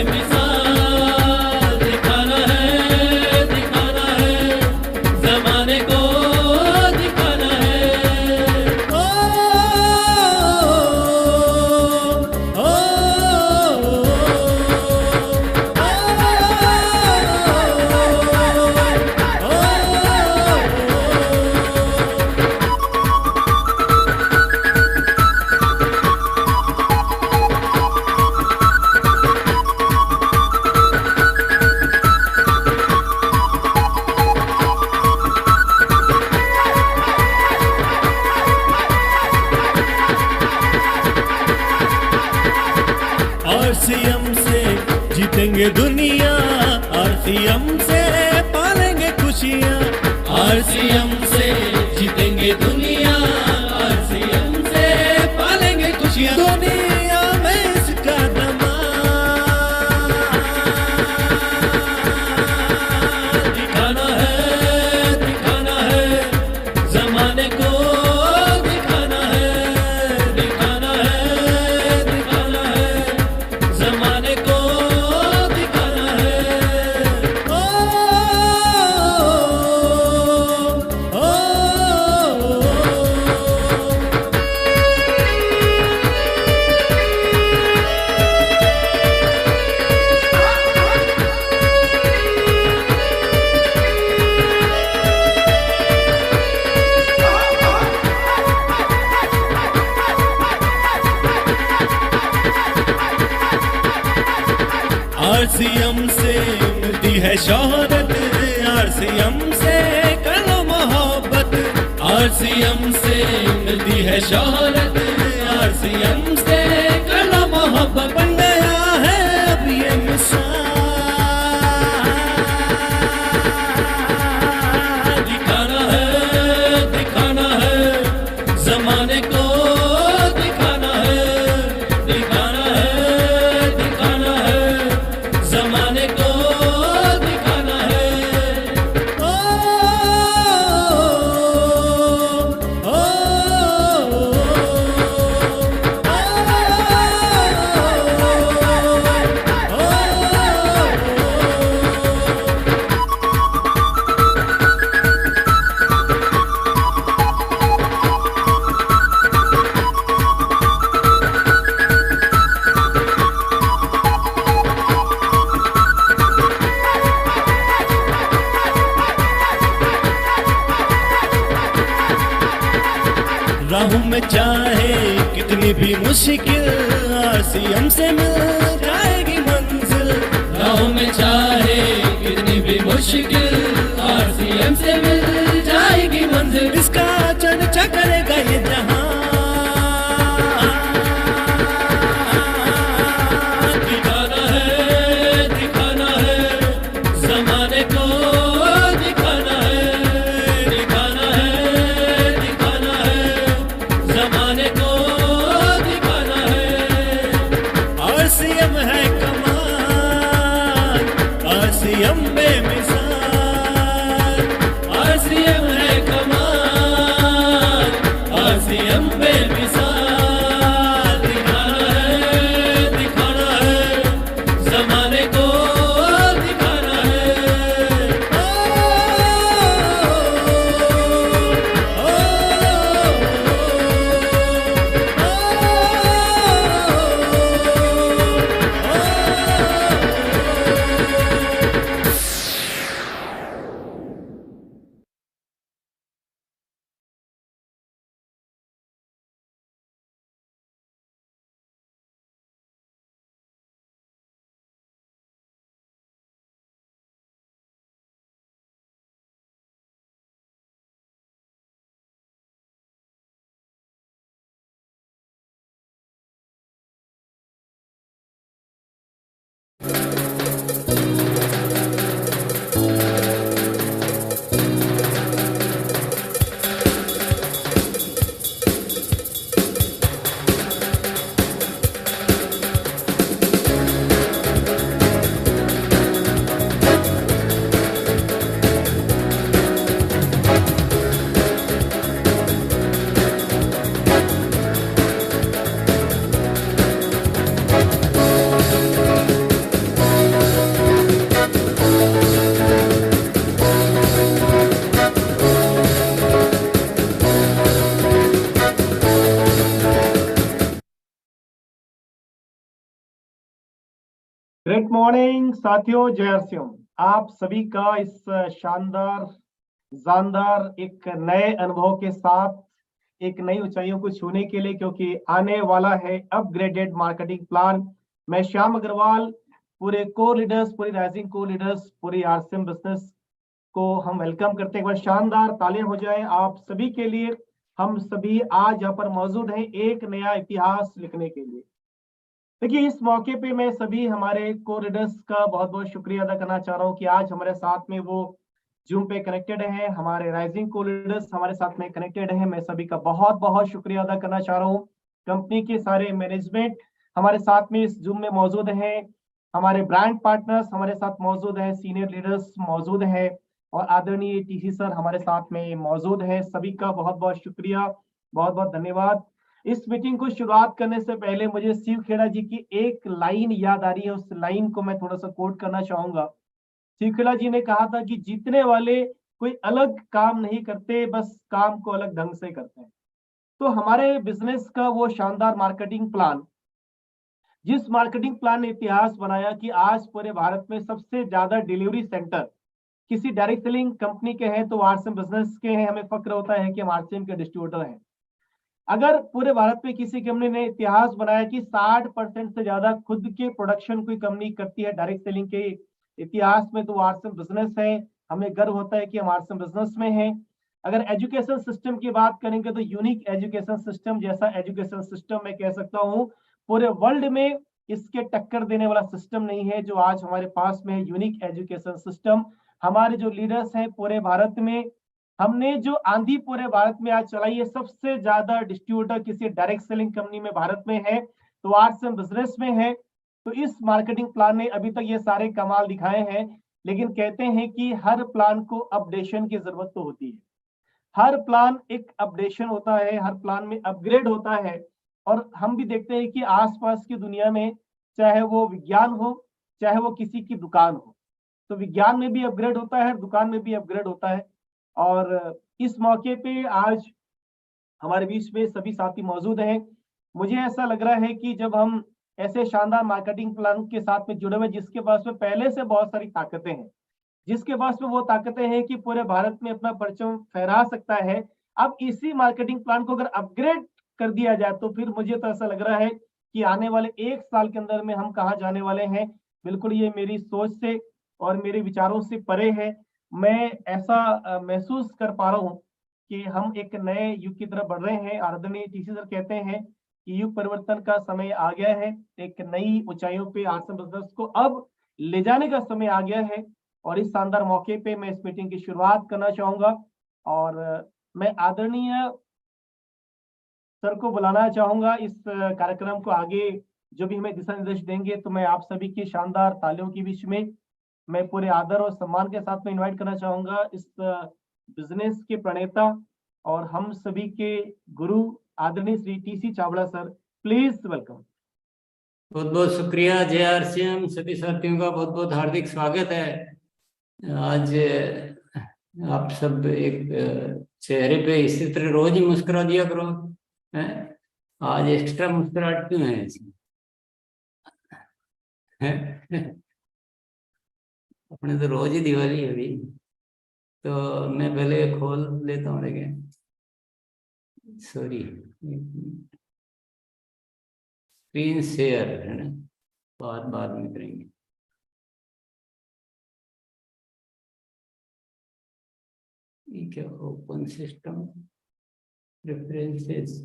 बेमिसाल दिखाना है जमाने को दिखाना है। ओ, ओ, आरसीएम से जीतेंगे दुनिया, आरसीएम से पालेंगे खुशियाँ। आरसीएम से जीतेंगे दुनिया, आरसीएम से पालेंगे खुशियाँ। दुनिया में इसका दमाम दिखाना है जमाने को दिखाना है जमाने को दिखाना है। ओ, ओ, आरसीएम से मिलती है शोहरत, आरसीएम से कर लो मोहब्बत। आरसीएम से मिलती है शोहरत, आरसीएम से कर लो मोहब्बत। बन गया है अब ये मिसाल दिखाना है जमाने को दिखाना है जमाने को दिखाना है। ओ, ओ, राहों में चाहे कितनी भी मुश्किल, आरसीएम से मिल जाएगी मंजिल। राहों में चाहे कितनी भी मुश्किल, आरसीएम से मिल जाएगी मंजिल। इसका चर्चा करेगा ये जहां दिखाना है जमाने को दिखाना है जमाने को दिखाना है। आरसीएम है कमाल, आरसीएम बेमिसाल। आरसीएम है कमाल, आरसीएम बेमिसाल। दिखाना है जमाने को दिखाना है। ओ, ओ, ओ, ग्रेट मॉर्निंग साथियों, जय हरसिम। आप सभी का इस शानदार जानदार एक नए अनुभव के साथ एक नई ऊंचाइयों को छूने के लिए, क्योंकि आने वाला है अपग्रेडेड मार्केटिंग प्लान। मैं श्याम अग्रवाल, पूरे को लीडर्स, पूरी राइजिंग को लीडर्स, पूरी आरसीएम बिजनेस को हम वेलकम करते हैं। एक बार शानदार तालियां हो जाए आप सभी के लिए। हम सभी आज यहाँ पर मौजूद हैं एक नया इतिहास लिखने के लिए। देखिए, इस मौके पे मैं सभी हमारे को रीडर्स का बहुत बहुत शुक्रिया अदा करना चाह रहा हूँ कि आज हमारे साथ में वो जूम पे कनेक्टेड हैं। हमारे राइजिंग को लीडर्स हमारे साथ में कनेक्टेड हैं। मैं सभी का बहुत बहुत शुक्रिया अदा करना चाह रहा हूँ। कंपनी के सारे मैनेजमेंट हमारे साथ में इस जूम में मौजूद हैं। हमारे ब्रांड पार्टनर्स हमारे साथ मौजूद हैं, सीनियर लीडर्स मौजूद हैं, और आदरणीय टीसी सर हमारे साथ में मौजूद हैं। सभी का बहुत बहुत शुक्रिया, बहुत बहुत धन्यवाद। इस मीटिंग को शुरुआत करने से पहले मुझे शिव खेड़ा जी की एक लाइन याद आ रही है। उस लाइन को मैं थोड़ा सा कोट करना चाहूंगा। शिव खेड़ा जी ने कहा था कि जीतने वाले कोई अलग काम नहीं करते, बस काम को अलग ढंग से करते हैं। तो हमारे बिजनेस का वो शानदार मार्केटिंग प्लान, जिस मार्केटिंग प्लान ने इतिहास बनाया कि आज पूरे भारत में सबसे ज्यादा डिलीवरी सेंटर किसी डायरेक्ट सेलिंग कंपनी के हैं तो आरसीएम बिजनेस के हैं। हमें फक्र होता है कि हम आरसीएम के डिस्ट्रीब्यूटर हैं। अगर पूरे भारत में किसी कंपनी ने इतिहास बनाया कि 60% से ज्यादा खुद के प्रोडक्शन कोई कंपनी करती है डायरेक्ट सेलिंग के इतिहास में, तो आरसीएम बिजनेस है। हमें गर्व होता है कि हम आरसीएम बिजनेस में हैं। अगर एजुकेशन सिस्टम की बात करेंगे तो यूनिक एजुकेशन सिस्टम जैसा एजुकेशन सिस्टम मैं कह सकता हूँ पूरे वर्ल्ड में इसके टक्कर देने वाला सिस्टम नहीं है जो आज हमारे पास में है, यूनिक एजुकेशन सिस्टम। हमारे जो लीडर्स हैं पूरे भारत में, हमने जो आंधी पूरे भारत में आज चलाई है, सबसे ज्यादा डिस्ट्रीब्यूटर किसी डायरेक्ट सेलिंग कंपनी में भारत में है तो आरसीएम बिजनेस में है। तो इस मार्केटिंग प्लान ने अभी तक ये सारे कमाल दिखाए हैं। लेकिन कहते हैं कि हर प्लान को अपडेशन की जरूरत तो होती है। हर प्लान एक अपडेशन होता है, हर प्लान में अपग्रेड होता है। और हम भी देखते हैं कि आसपास की दुनिया में, चाहे वो विज्ञान हो, चाहे वो किसी की दुकान हो, तो विज्ञान में भी अपग्रेड होता है, दुकान में भी अपग्रेड होता है। और इस मौके पे आज हमारे बीच में सभी साथी मौजूद हैं। मुझे ऐसा लग रहा है कि जब हम ऐसे शानदार मार्केटिंग प्लान के साथ में जुड़े हुए, जिसके पास में पहले से बहुत सारी ताकतें हैं, जिसके पास में वो ताकतें हैं कि पूरे भारत में अपना परचम फहरा सकता है, अब इसी मार्केटिंग प्लान को अगर अपग्रेड कर दिया जाए तो फिर मुझे तो ऐसा लग रहा है कि आने वाले एक साल के अंदर में हम कहाँ जाने वाले हैं। बिल्कुल ये मेरी सोच से और मेरे विचारों से परे है। मैं ऐसा महसूस कर पा रहा हूँ कि हम एक नए युग की तरफ बढ़ रहे हैं। आदरणीय टीसी सर कहते हैं कि युग परिवर्तन का समय आ गया है, एक नई ऊंचाइयों पे आरसीएम बिजनेस को अब ले जाने का समय आ गया है। और इस शानदार मौके पे मैं इस मीटिंग की शुरुआत करना चाहूंगा। और मैं आदरणीय सर को बुलाना चाहूंगा इस कार्यक्रम को आगे जो भी हमें दिशा निर्देश देंगे। तो मैं आप सभी की शानदार तालियों के बीच में मैं पूरे आदर और सम्मान के साथ में इनवाइट करना चाहूंगा इस बिजनेस के प्रणेता और हम सभी के गुरु आदरणीय Shri TC Chavda sir. Please welcome. बहुत बहुत शुक्रिया। जय आरसीएम सभी साथियों का बहुत बहुत हार्दिक स्वागत है। आज आप सब एक चेहरे पे इसी तरह रोज ही मुस्कुरा दिया करो, हैं? आज एक्स्ट्रा मुस्कुराहट क्यों है इसमें? हैं? अपने तो रोज ही दिवाली है अभी। तो मैं पहले खोल लेता हूँ, लेकिन सॉरी, स्क्रीन शेयर है ना, बाद बाद में करेंगे। ये क्या ओपन सिस्टम प्रेफरेंसेस?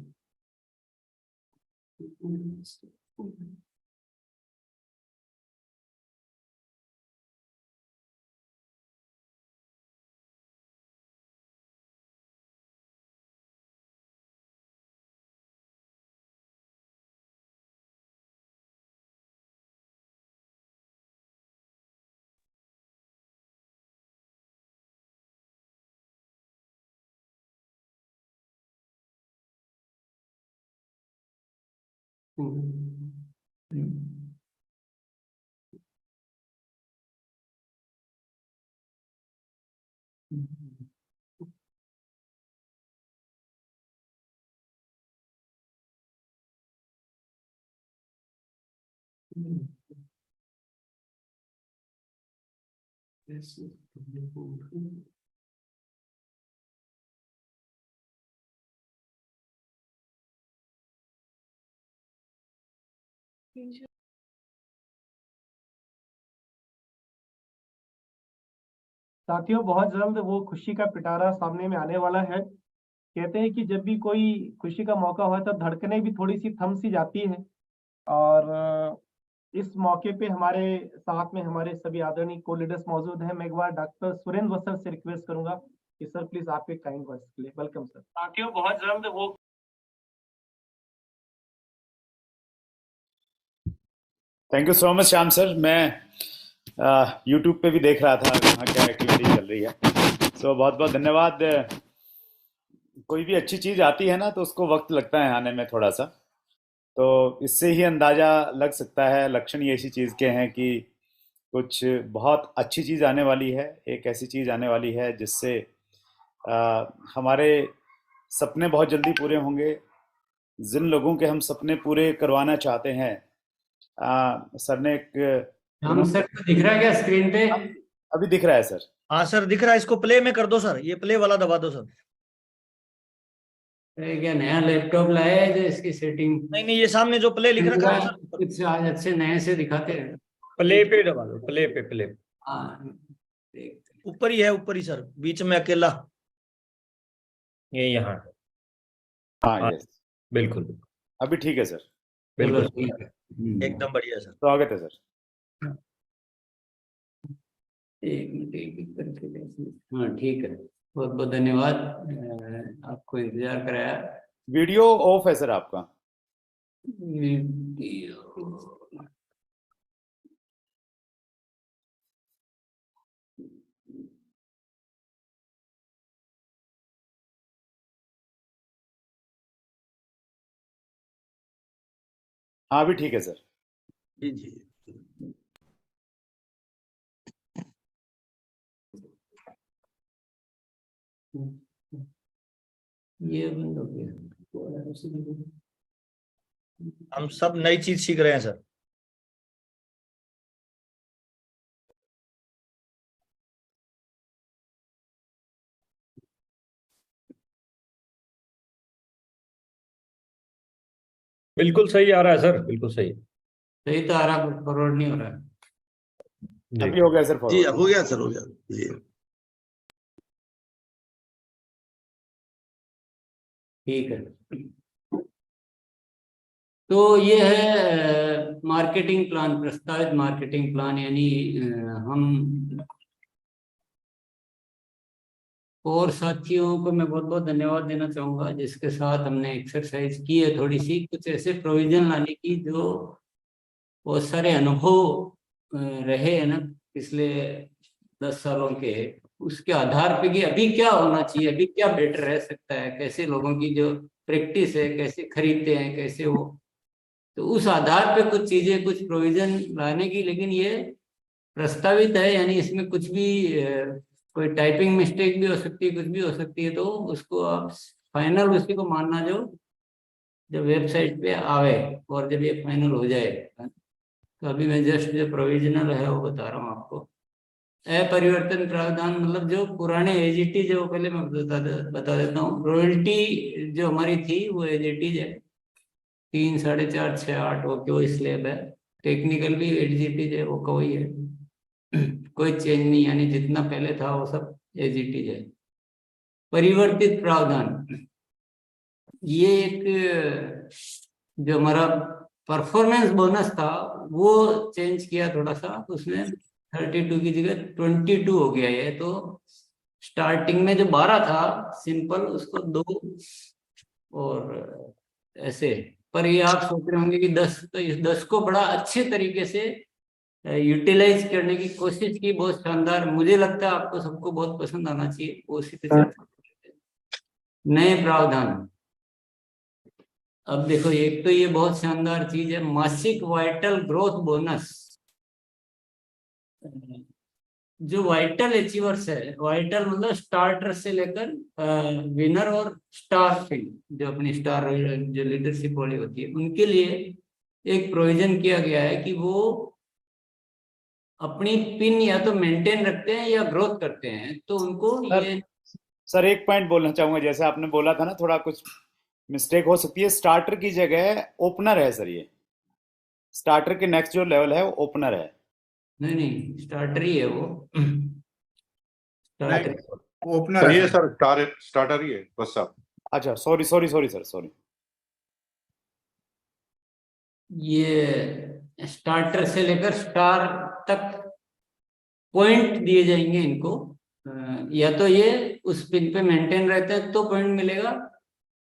साथियों, बहुत जल्द वो खुशी का पिटारा सामने में आने वाला है। कहते हैं कि जब भी कोई खुशी का मौका हुआ तो धड़कनें भी थोड़ी सी थम सी जाती है। और इस मौके पे हमारे साथ में हमारे सभी आदरणीय को लीडर्स मौजूद हैं। मैं एक बार डॉक्टर सुरेंद्र वत्सल से रिक्वेस्ट करूंगा कि सर प्लीज आपके काइंड वर्ड्स के लिए। Welcome sir. साथियों, बहुत जल्द वो thank you so much Shyam sir. मैं यूट्यूब पे भी देख रहा था कहाँ क्या एक्टिविटी चल रही है। सो बहुत बहुत धन्यवाद। कोई भी अच्छी चीज़ आती है ना तो उसको वक्त लगता है आने में थोड़ा सा, तो इससे ही अंदाज़ा लग सकता है। लक्षण ये ऐसी चीज़ के हैं कि कुछ बहुत अच्छी चीज़ आने वाली है, एक ऐसी चीज़ आने वाली है जिससे हमारे सपने बहुत जल्दी पूरे होंगे। जिन लोगों के हम सपने पूरे करवाना चाहते हैं, सर ने एक हम सर को दिख रहा है क्या स्क्रीन पे? अभी दिख रहा है सर। हाँ सर दिख रहा है, इसको प्ले में कर दो सर, ये प्ले वाला दबा दो सर। क्या नया लैपटॉप लाया है जो इसकी सेटिंग? नहीं ये सामने जो प्ले लिख रखा है सर, कुछ आज अच्छे नए से दिखाते हैं। प्ले पे दबा दो, प्ले पे। हाँ ऊपर ही है, ऊपर ही सर, बीच में अकेला ये यहाँ। हाँ यस, बिल्कुल अभी ठीक है सर। बिल्कुल बिल्कुल ठीक है। एकदम बढ़िया सर। स्वागत है सर। एक मिनट करके हाँ ठीक है। बहुत बहुत धन्यवाद, आपको इंतजार कराया। वीडियो ऑफ है सर आपका। हाँ अभी ठीक है सर। जी जी ये बंद हो गया। हम सब नई चीज सीख रहे हैं सर। बिल्कुल सही आ रहा है सर, बिल्कुल सही। सही तो आ रहा, फॉरवर्ड नहीं हो रहा है। अभी हो गया सर जी फॉरवर्ड। हो गया सर, हो गया जी। ठीक है, तो ये है मार्केटिंग प्लान, प्रस्तावित मार्केटिंग प्लान। यानी हम और साथियों को मैं बहुत बहुत धन्यवाद देना चाहूँगा जिसके साथ हमने एक्सरसाइज की है थोड़ी सी, कुछ ऐसे प्रोविजन लाने की जो बहुत सारे अनुभव रहे हैं ना पिछले 10 सालों के, उसके आधार पे कि अभी क्या होना चाहिए, अभी क्या बेटर रह सकता है, कैसे लोगों की जो प्रैक्टिस है, कैसे खरीदते हैं, कैसे वो, तो उस आधार पे कुछ चीजें, कुछ प्रोविजन लाने की। लेकिन ये प्रस्तावित है, यानी इसमें कुछ भी कोई टाइपिंग मिस्टेक भी हो सकती है, कुछ भी हो सकती है, तो उसको आप फाइनल उसी को मानना जो जब वेबसाइट पे आवे और जब ये फाइनल हो जाए। तो अभी मैं जस्ट जो प्रोविजनल है वो बता रहा हूँ आपको। अपरिवर्तन प्रावधान मतलब जो पुराने एजीटी, जो पहले मैं बता देता हूँ। रॉयल्टी जो हमारी थी वो एजीटी है 3, 4.5, 6, 8 वो क्यों स्लैब है। टेक्निकल भी एजीटी है वो का वही है, कोई चेंज नहीं, यानी जितना पहले था वो सब एजीटी है। परिवर्तित प्रावधान, ये एक जो हमारा परफॉर्मेंस बोनस था वो चेंज किया थोड़ा सा, उसमें 32 की जगह 22 हो गया है। तो स्टार्टिंग में जो 12 था सिंपल, उसको 2 और ऐसे। पर ये आप सोच रहे होंगे कि 10, तो इस 10 को बड़ा अच्छे तरीके से यूटिलाइज करने की कोशिश की, बहुत शानदार। मुझे लगता है आपको सबको बहुत पसंद आना चाहिए। उसी पे नए प्रावधान, अब देखो एक तो ये बहुत शानदार चीज है, मासिक वाइटल ग्रोथ बोनस। जो वाइटल अचीवर्स है, वाइटल मतलब स्टार्टर से लेकर विनर और स्टार फील्ड, जो अपनी स्टार जो लीडरशिप वाली होती है, उनके लिए एक प्रोविजन किया गया है कि वो अपनी पिन या तो मेंटेन रखते हैं या ग्रोथ करते हैं, तो उनको ये सर एक पॉइंट बोलना चाहूंगा, जैसे आपने बोला था ना थोड़ा कुछ मिस्टेक हो सकती है, स्टार्टर की जगह ओपनर है सर। ये स्टार्टर के नेक्स्ट जो लेवल है वो ओपनर है। नहीं नहीं, स्टार्टर ही है वो। स्टार्टर। ओपनर है सर, स्टार्टर ही है बस साहब। अच्छा sorry sorry sorry sir, sorry. ये स्टार्टर से लेकर स्टार तक पॉइंट दिए जाएंगे इनको। या तो ये उस पिन पे मेंटेन रहते हैं तो पॉइंट मिलेगा,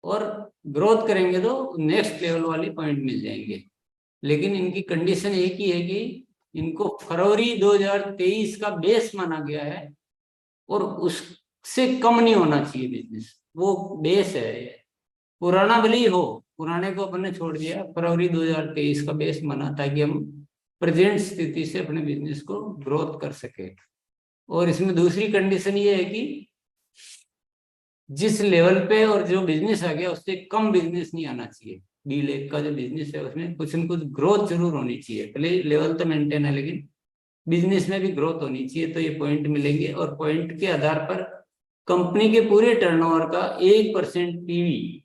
और ग्रोथ करेंगे तो नेक्स्ट लेवल वाली पॉइंट मिल जाएंगे। लेकिन इनकी कंडीशन एक ही है कि इनको फरवरी 2023 का बेस माना गया है, और उससे कम नहीं होना चाहिए बिजनेस, वो बेस है। पुराना भले ही हो, पुराने को अपन ने छोड़ दिया, फरवरी 2023 का बेस माना, ताकि हम प्रेजेंट स्थिति से अपने बिजनेस को ग्रोथ कर सके। और इसमें दूसरी कंडीशन ये है कि जिस लेवल पे और जो बिजनेस आ गया उससे कम बिजनेस नहीं आना चाहिए। बी लेग का जो बिजनेस है उसमें कुछ न कुछ ग्रोथ जरूर होनी चाहिए। पहले लेवल तो मेंटेन है, लेकिन बिजनेस में भी ग्रोथ होनी चाहिए, तो ये पॉइंट मिलेंगे। और पॉइंट के आधार पर कंपनी के पूरे टर्नओवर का 1% पीवी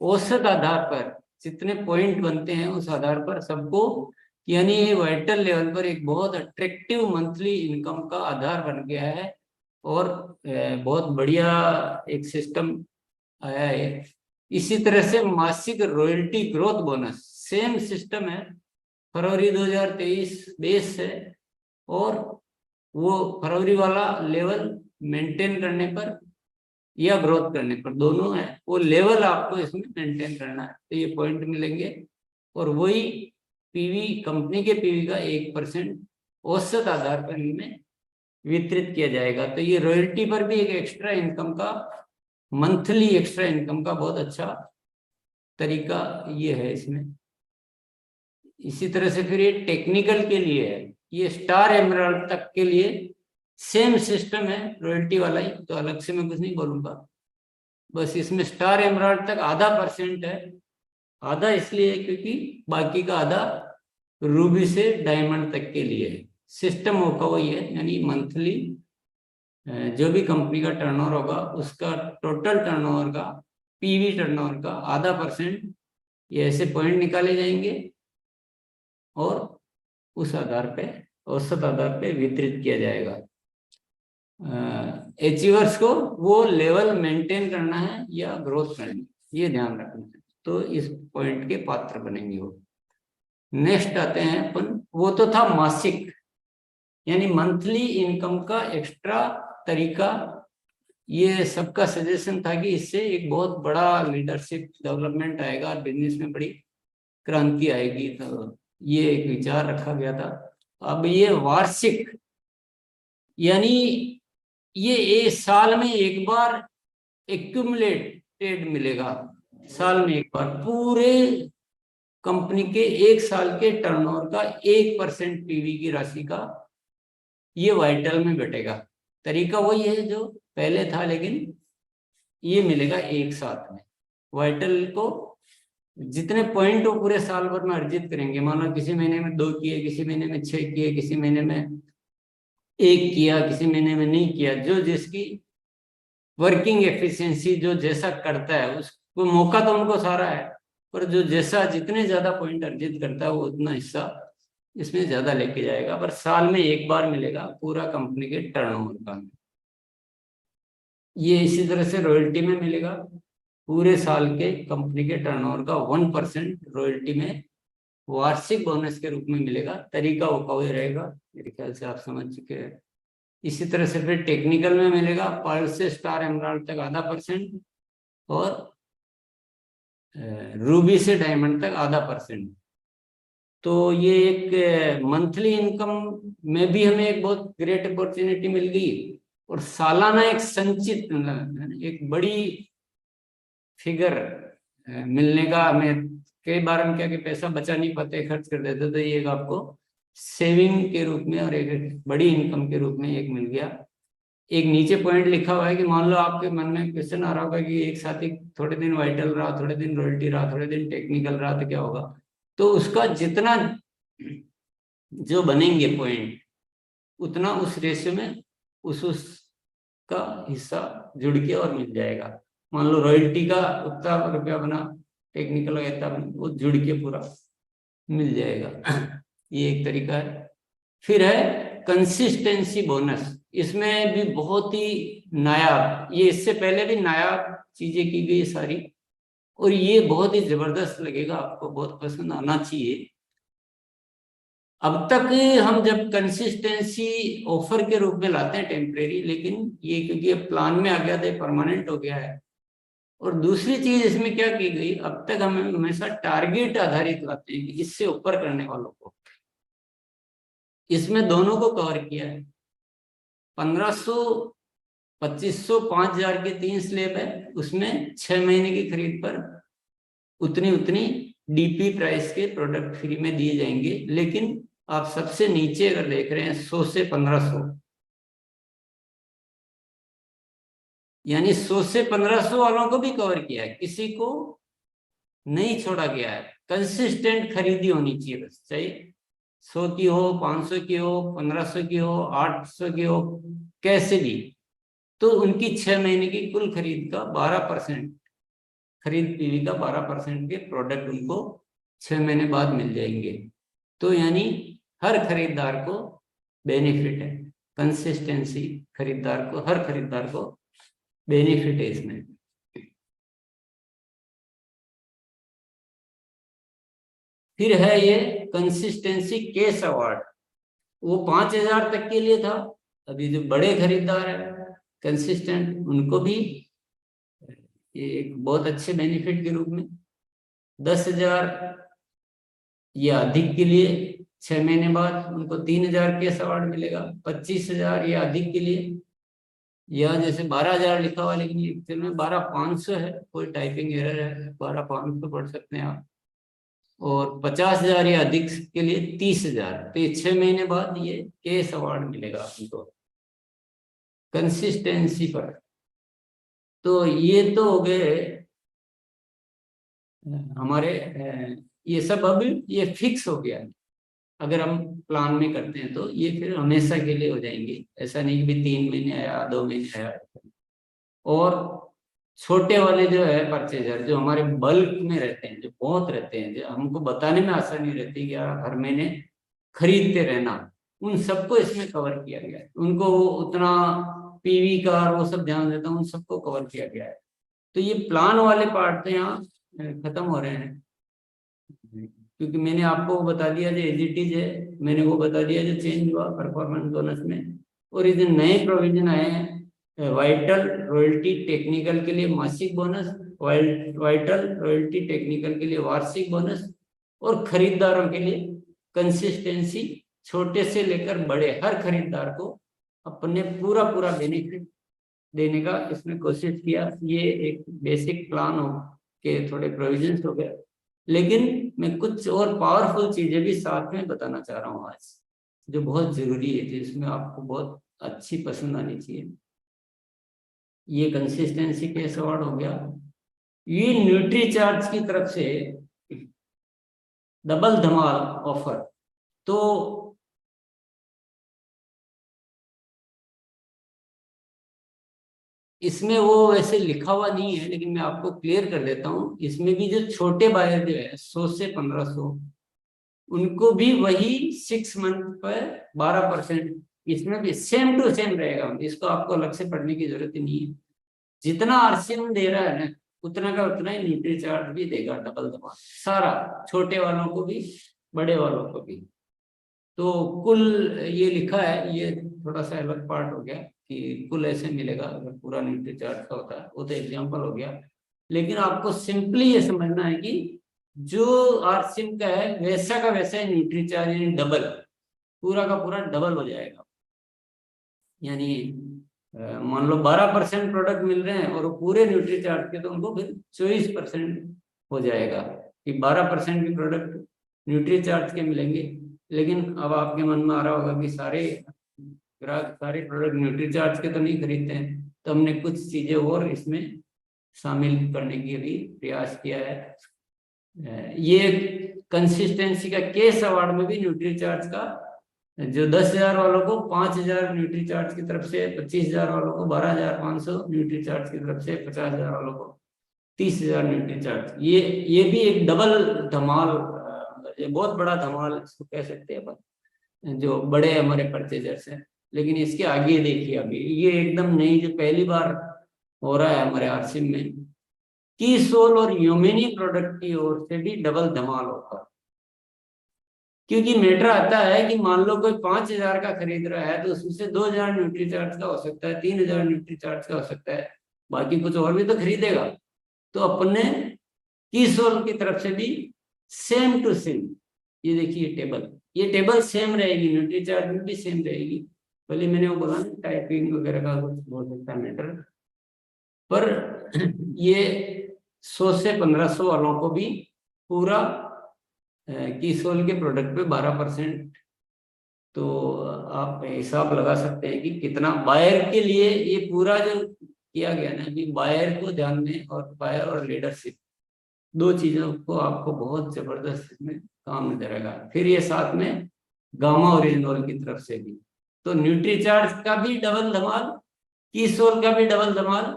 औसत आधार पर जितने पॉइंट बनते हैं उस आधार पर सबको, यानी ये वाइटल लेवल पर एक बहुत अट्रैक्टिव मंथली इनकम का आधार बन गया है। और बहुत बढ़िया एक सिस्टम आया है। इसी तरह से मासिक royalty growth bonus same system है, फरवरी 2023 बेस है, और वो फरवरी वाला लेवल मेंटेन करने पर या ग्रोथ करने पर, दोनों है, वो लेवल आपको इसमें मेंटेन करना है, तो ये पॉइंट मिलेंगे। और वही पीवी, कंपनी के पीवी का 1% औसत आधार पर इनमें वितरित किया जाएगा। तो ये रॉयल्टी पर भी एक एक्स्ट्रा इनकम का, मंथली एक्स्ट्रा इनकम का बहुत अच्छा तरीका ये है इसमें। इसी तरह से फिर ये टेक्निकल के लिए है, ये स्टार एमराल्ड तक के लिए सेम सिस्टम है, रॉयल्टी वाला ही, तो अलग से मैं कुछ नहीं बोलूंगा। बस इसमें स्टार एमराल्ड तक 0.5% है। आधा इसलिए है क्योंकि बाकी का आधा रूबी से डायमंड तक के लिए है। सिस्टम होगा वही है, यानी मंथली जो भी कंपनी का टर्नओवर होगा उसका टोटल टर्नओवर का, पीवी टर्नओवर का 0.5% ये ऐसे पॉइंट निकाले जाएंगे और उस आधार पे, औसत आधार पे वितरित किया जाएगा। अचीवर्स को वो लेवल मेंटेन करना है या ग्रोथ करनी, ये ध्यान रखना है, तो इस पॉइंट के पात्र बनेंगे वो। नेक्स्ट आते हैं अपन, वो तो था मासिक यानी मंथली इनकम का एक्स्ट्रा तरीका। ये सबका सजेशन था कि इससे एक बहुत बड़ा लीडरशिप डेवलपमेंट आएगा, बिजनेस में बड़ी क्रांति आएगी, तो ये एक विचार रखा गया था। अब ये वार्षिक यानी ये साल में एक बार एक्यूमुलेटेड मिलेगा, साल में एक बार पूरे कंपनी के एक साल के टर्नओवर का 1% पीवी की राशि का ये वाइटल में बैठेगा। तरीका वही है जो पहले था, लेकिन ये मिलेगा एक साथ में। वाइटल को जितने पॉइंट वो पूरे साल भर में अर्जित करेंगे, मानो किसी महीने में 2 किए, किसी महीने में 6 किए, किसी महीने में 1 किया, किसी महीने में नहीं किया, जो जिसकी वर्किंग एफिशिएंसी जो जैसा करता है उसको मौका तो उनको सारा है, पर जो जैसा जितने ज्यादा पॉइंट अर्जित करता है वो उतना हिस्सा इसमें ज्यादा लेके जाएगा। पर साल में एक बार मिलेगा पूरा कंपनी के टर्नओवर का। ये इसी तरह से रॉयल्टी में मिलेगा, पूरे साल के कंपनी के टर्नओवर का 1% रॉयल्टी में वार्षिक बोनस के रूप में मिलेगा। तरीका वो वही रहेगा, मेरे ख्याल से आप समझ चुके हैं। इसी तरह से फिर टेक्निकल में मिलेगा, पर्ल से स्टार एमराल्ड तक 0.5% और रूबी से डायमंड तक 0.5%। तो ये एक मंथली इनकम में भी हमें एक बहुत ग्रेट अपॉर्चुनिटी मिल गई, और सालाना एक संचित एक बड़ी फिगर मिलने का हमें। कई बार हम क्या कि पैसा बचा नहीं पाते, खर्च कर देते, तो ये आपको सेविंग के रूप में और एक बड़ी इनकम के रूप में एक मिल गया। एक नीचे पॉइंट लिखा हुआ है कि मान लो आपके मन में क्वेश्चन आ रहा होगा कि एक साथ ही थोड़े दिन वाइटल रहा, थोड़े दिन रॉयल्टी रहा, थोड़े दिन टेक्निकल रहा, तो क्या होगा। तो उसका जितना जो बनेंगे पॉइंट उतना उस रेशियो में उसका हिस्सा जुड़ के और मिल जाएगा। मान लो रॉयल्टी का उतना रुपया बना, टेक्निकल वगैरह वो जुड़ के पूरा मिल जाएगा। ये एक तरीका है। फिर है कंसिस्टेंसी बोनस। इसमें भी बहुत ही नायाब, ये इससे पहले भी नायाब चीजें की गई सारी, और ये बहुत ही जबरदस्त लगेगा आपको, बहुत पसंद आना चाहिए। अब तक हम जब कंसिस्टेंसी ऑफर के रूप में लाते हैं टेम्परेरी, लेकिन ये क्योंकि प्लान में आ गया था, परमानेंट हो गया है। और दूसरी चीज इसमें क्या की गई, अब तक हम हमेशा टारगेट आधारित लाते हैं कि इससे ऊपर करने वालों को। इसमें दोनों को कवर किया है। 1500, 2500, 5000 के 3 स्लैब है, उसमें 6 महीने की खरीद पर उतनी डीपी प्राइस के प्रोडक्ट फ्री में दिए जाएंगे। लेकिन आप सबसे नीचे अगर देख रहे हैं 100 से 1500, यानी 100 से 1500 वालों को भी कवर किया है, किसी को नहीं छोड़ा गया है। कंसिस्टेंट खरीदी होनी चाहिए बस, चाहे 100 की हो, 500 की हो, 1500 की हो, 800 की हो, कैसे भी। तो उनकी 6 महीने की कुल खरीद का 12%, खरीद पीवी का 12% के प्रोडक्ट उनको 6 महीने बाद मिल जाएंगे। तो यानी हर खरीदार को बेनिफिट है, कंसिस्टेंसी खरीदार को, हर खरीदार को बेनिफिट है इसमें। फिर है ये कंसिस्टेंसी केस अवार्ड, वो 5000 तक के लिए था। अभी जो बड़े खरीदार है कंसिस्टेंट, उनको भी ये एक बहुत अच्छे बेनिफिट के रूप में 10,000 या अधिक के लिए 6 महीने बाद उनको 3000 केस अवार्ड मिलेगा। 25,000 या अधिक के लिए, या जैसे 12,000 लिखा हुआ लेकिन एक्चुअल में 12,500 है, कोई टाइपिंग एरर है, 12,500 पढ़ सकते हैं आप। और 50,000 या अधिक के लिए 30,000। तो ये 6 महीने बाद ये केस अवार्ड मिलेगा उनको कंसिस्टेंसी पर। तो ये तो हो गए हमारे, ये सब अब ये फिक्स हो गया। अगर हम प्लान में करते हैं तो ये फिर हमेशा के लिए हो जाएंगे, ऐसा नहीं कि 3 महीने आया, 2 महीने आया। और छोटे वाले जो है परचेजर, जो हमारे बल्क में रहते हैं, जो बहुत रहते हैं, जो हमको बताने में आसानी रहती है कि यार हर महीने खरीदते रहना, उन सबको इसमें कवर किया गया है। उनको उतना पीवी का वो सब ध्यान देता है, उन सबको कवर किया गया है। तो ये प्लान वाले पार्ट तो यहाँ खत्म हो रहे हैं, क्योंकि मैंने आपको बता दिया जो एज इट इज है, मैंने वो बता दिया जो चेंज हुआ परफॉर्मेंस बोनस में। और ये जो नए प्रोविजन आए हैं, वाइटल रॉयल्टी टेक्निकल के लिए मासिक बोनस, वाइटल रॉयल्टी टेक्निकल के लिए वार्षिक बोनस, और खरीदारों के लिए कंसिस्टेंसी, छोटे से लेकर बड़े हर खरीदार को अपने पूरा बेनिफिट देने का इसमें कोशिश किया। ये एक बेसिक प्लान हो के थोड़े प्रोविजंस हो गए, लेकिन मैं कुछ और पावरफुल चीजें भी साथ में बताना चाह रहा हूँ आज, जो बहुत जरूरी है, जिसमें आपको बहुत अच्छी पसंद आनी चाहिए। ये कंसिस्टेंसी केस अवार्ड हो गया। ये न्यूट्री चार्ज की तरफ से डबल धमाल ऑफर, तो इसमें वो वैसे लिखा हुआ नहीं है, लेकिन मैं आपको क्लियर कर देता हूँ। इसमें भी जो छोटे बायर जो है 100 से 1500, उनको भी वही 6 मंथ पर 12%, इसमें भी सेम टू सेम रहेगा। इसको आपको अलग से पढ़ने की जरूरत ही नहीं है। जितना आरसीएम दे रहा है ना, उतना का उतना ही न्यूट्री चार्ज भी देगा, डबल धमाल सारा, छोटे वालों को भी बड़े वालों को भी। तो कुल ये लिखा है, ये थोड़ा सा अलग पार्ट हो गया कि कुल ऐसे मिलेगा अगर पूरा न्यूट्री चार्ज का होता है, वो तो एग्जाम्पल हो गया। लेकिन आपको सिंपली ये समझना है कि जो आरसीएम का है वैसा का वैसा ही न्यूट्री चार्ज, यानी डबल, पूरा का पूरा डबल हो जाएगा। यानी मान लो 12% प्रोडक्ट मिल रहे हैं और वो पूरे न्यूट्री चार्ज के, तो उनको फिर 24% हो जाएगा कि 12% के प्रोडक्ट न्यूट्री चार्ज के मिलेंगे। लेकिन अब आपके मन में आ रहा होगा कि सारे ग्राहक सारे प्रोडक्ट न्यूट्री चार्ज के तो नहीं खरीदते हैं, तो हमने कुछ चीजें और इसमें शामिल करने की भी प्रयास किया है। ये कंसिस्टेंसी का केस अवार्ड में भी न्यूट्री चार्ज का जो 10,000 वालों को 5,000 न्यूट्री चार्ज की तरफ से, 25,000 वालों को 12,500 न्यूट्री चार्ज की तरफ से, 50,000 वालों को 30,000 न्यूट्री चार्ज। ये भी एक डबल धमाल, ये बहुत बड़ा धमाल इसको कह सकते हैं अपन, जो बड़े हमारे परचेजर्स हैं। लेकिन इसके आगे देखिए, अभी ये एकदम नई जो पहली बार हो रहा है हमारे आरसीएम में, कीसोल और ह्यूमेनी प्रोडक्ट की ओर से भी डबल धमाल होगा। क्योंकि मैटर आता है कि मान लो कोई 5,000 का खरीद रहा है तो उसमें से 2,000 न्यूट्री चार्ज का हो सकता है, 3,000 न्यूट्री चार्ज का हो सकता है, बाकी कुछ और भी तो खरीदेगा। तो अपने कीसोल की तरफ से भी सेम टू सेम, ये देखिए टेबल, ये टेबल सेम रहेगी, न्यूट्री चार्ज में भी सेम रहेगी। भले मैंने वो बोला ना टाइपिंग वगैरह का कुछ हो सकता है मैटर, पर ये 100 से 1,500 वालों को भी पूरा कीसोल के प्रोडक्ट पे 12%, तो आप हिसाब लगा सकते हैं कि कितना बायर के लिए ये पूरा जो किया गया ना, अभी बायर को ध्यान में, और बायर और लीडरशिप दो चीजों को आपको बहुत जबरदस्त इसमें काम नजर आएगा। फिर ये साथ में गामा ओरिजिनल की तरफ से भी, तो न्यूट्री चार्ज का भी डबल धमाल, कीसोल का भी डबल धमाल,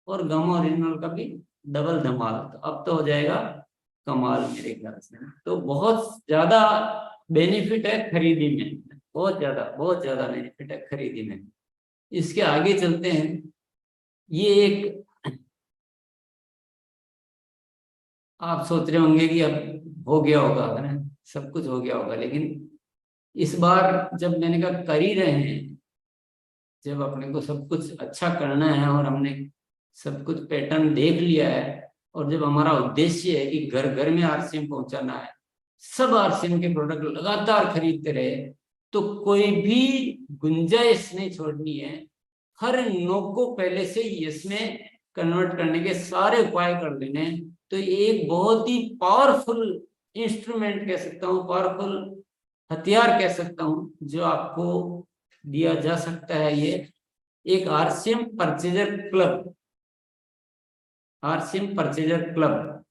और गामा ओरिजिनल का भी डबल धमाल। तो अब तो हो जाएगा कमाल मेरे ख्याल से। तो बहुत ज्यादा बेनिफिट है खरीदी में, बहुत ज्यादा बेनिफिट है खरीदी में। इसके आगे चलते हैं। ये एक, आप सोच रहे होंगे कि अब हो गया होगा, है ना, सब कुछ हो गया होगा, लेकिन इस बार जब मैंने कहा कर ही रहे हैं, जब अपने को सब कुछ अच्छा करना है और हमने सब कुछ पैटर्न देख लिया है, और जब हमारा उद्देश्य है कि घर घर में आरसीएम पहुंचाना है, सब आरसीएम के प्रोडक्ट लगातार खरीदते रहे, तो कोई भी गुंजाइश नहीं छोड़नी है। हर नो को पहले से यस में कन्वर्ट करने के सारे उपाय कर लेने। तो ये एक बहुत ही पावरफुल इंस्ट्रूमेंट कह सकता हूँ, पावरफुल हथियार कह सकता हूँ, जो आपको दिया जा सकता है। ये एक RCM purchaser club, RCM purchaser club,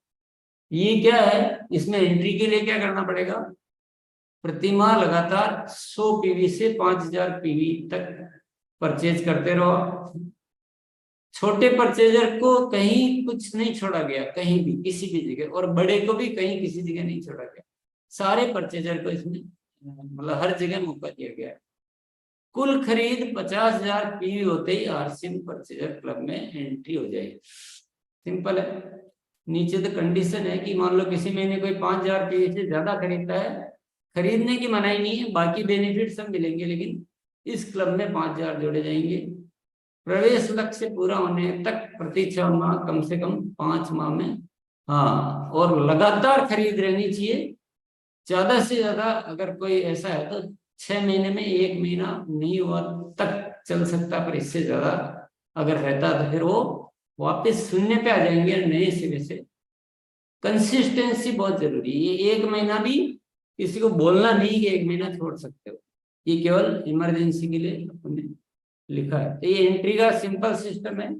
ये क्या है? इसमें एंट्री के लिए क्या करना पड़ेगा? प्रति माह लगातार 100 पीवी से 5,000 पीवी तक परचेज करते रहो। छोटे परचेजर को कहीं कुछ नहीं छोड़ा गया, कहीं भी किसी भी जगह, और बड़े को भी कहीं किसी जगह नहीं छोड़ा गया। सारे परचेजर को इसमें मतलब हर जगह मौका दिया गया है। कुल खरीद 50,000 पीवी होते ही आरसीएम परचेजर क्लब में एंट्री हो जाएगी। सिंपल है। नीचे तो कंडीशन है कि मान लो किसी महीने कोई 5,000 पीवी से ज्यादा खरीदता है, खरीदने की मनाही नहीं है, बाकी बेनिफिट सब मिलेंगे, लेकिन इस क्लब में 5,000 जोड़े जाएंगे। प्रवेश लक्ष्य पूरा होने तक प्रति 6 माह, कम से कम 5 माह में, हाँ, और लगातार खरीद रहनी चाहिए। ज्यादा से ज्यादा अगर कोई ऐसा है तो 6 महीने में 1 महीना नहीं हुआ तक चल सकता, पर इससे ज्यादा अगर रहता तो फिर वो वापस शून्य पे आ जाएंगे नए सिरे से। कंसिस्टेंसी बहुत जरूरी है। ये 1 महीना भी किसी को बोलना नहीं कि 1 महीना छोड़ सकते हो, ये केवल इमरजेंसी के लिए हमने लिखा है। तो ये एंट्री का सिंपल सिस्टम है।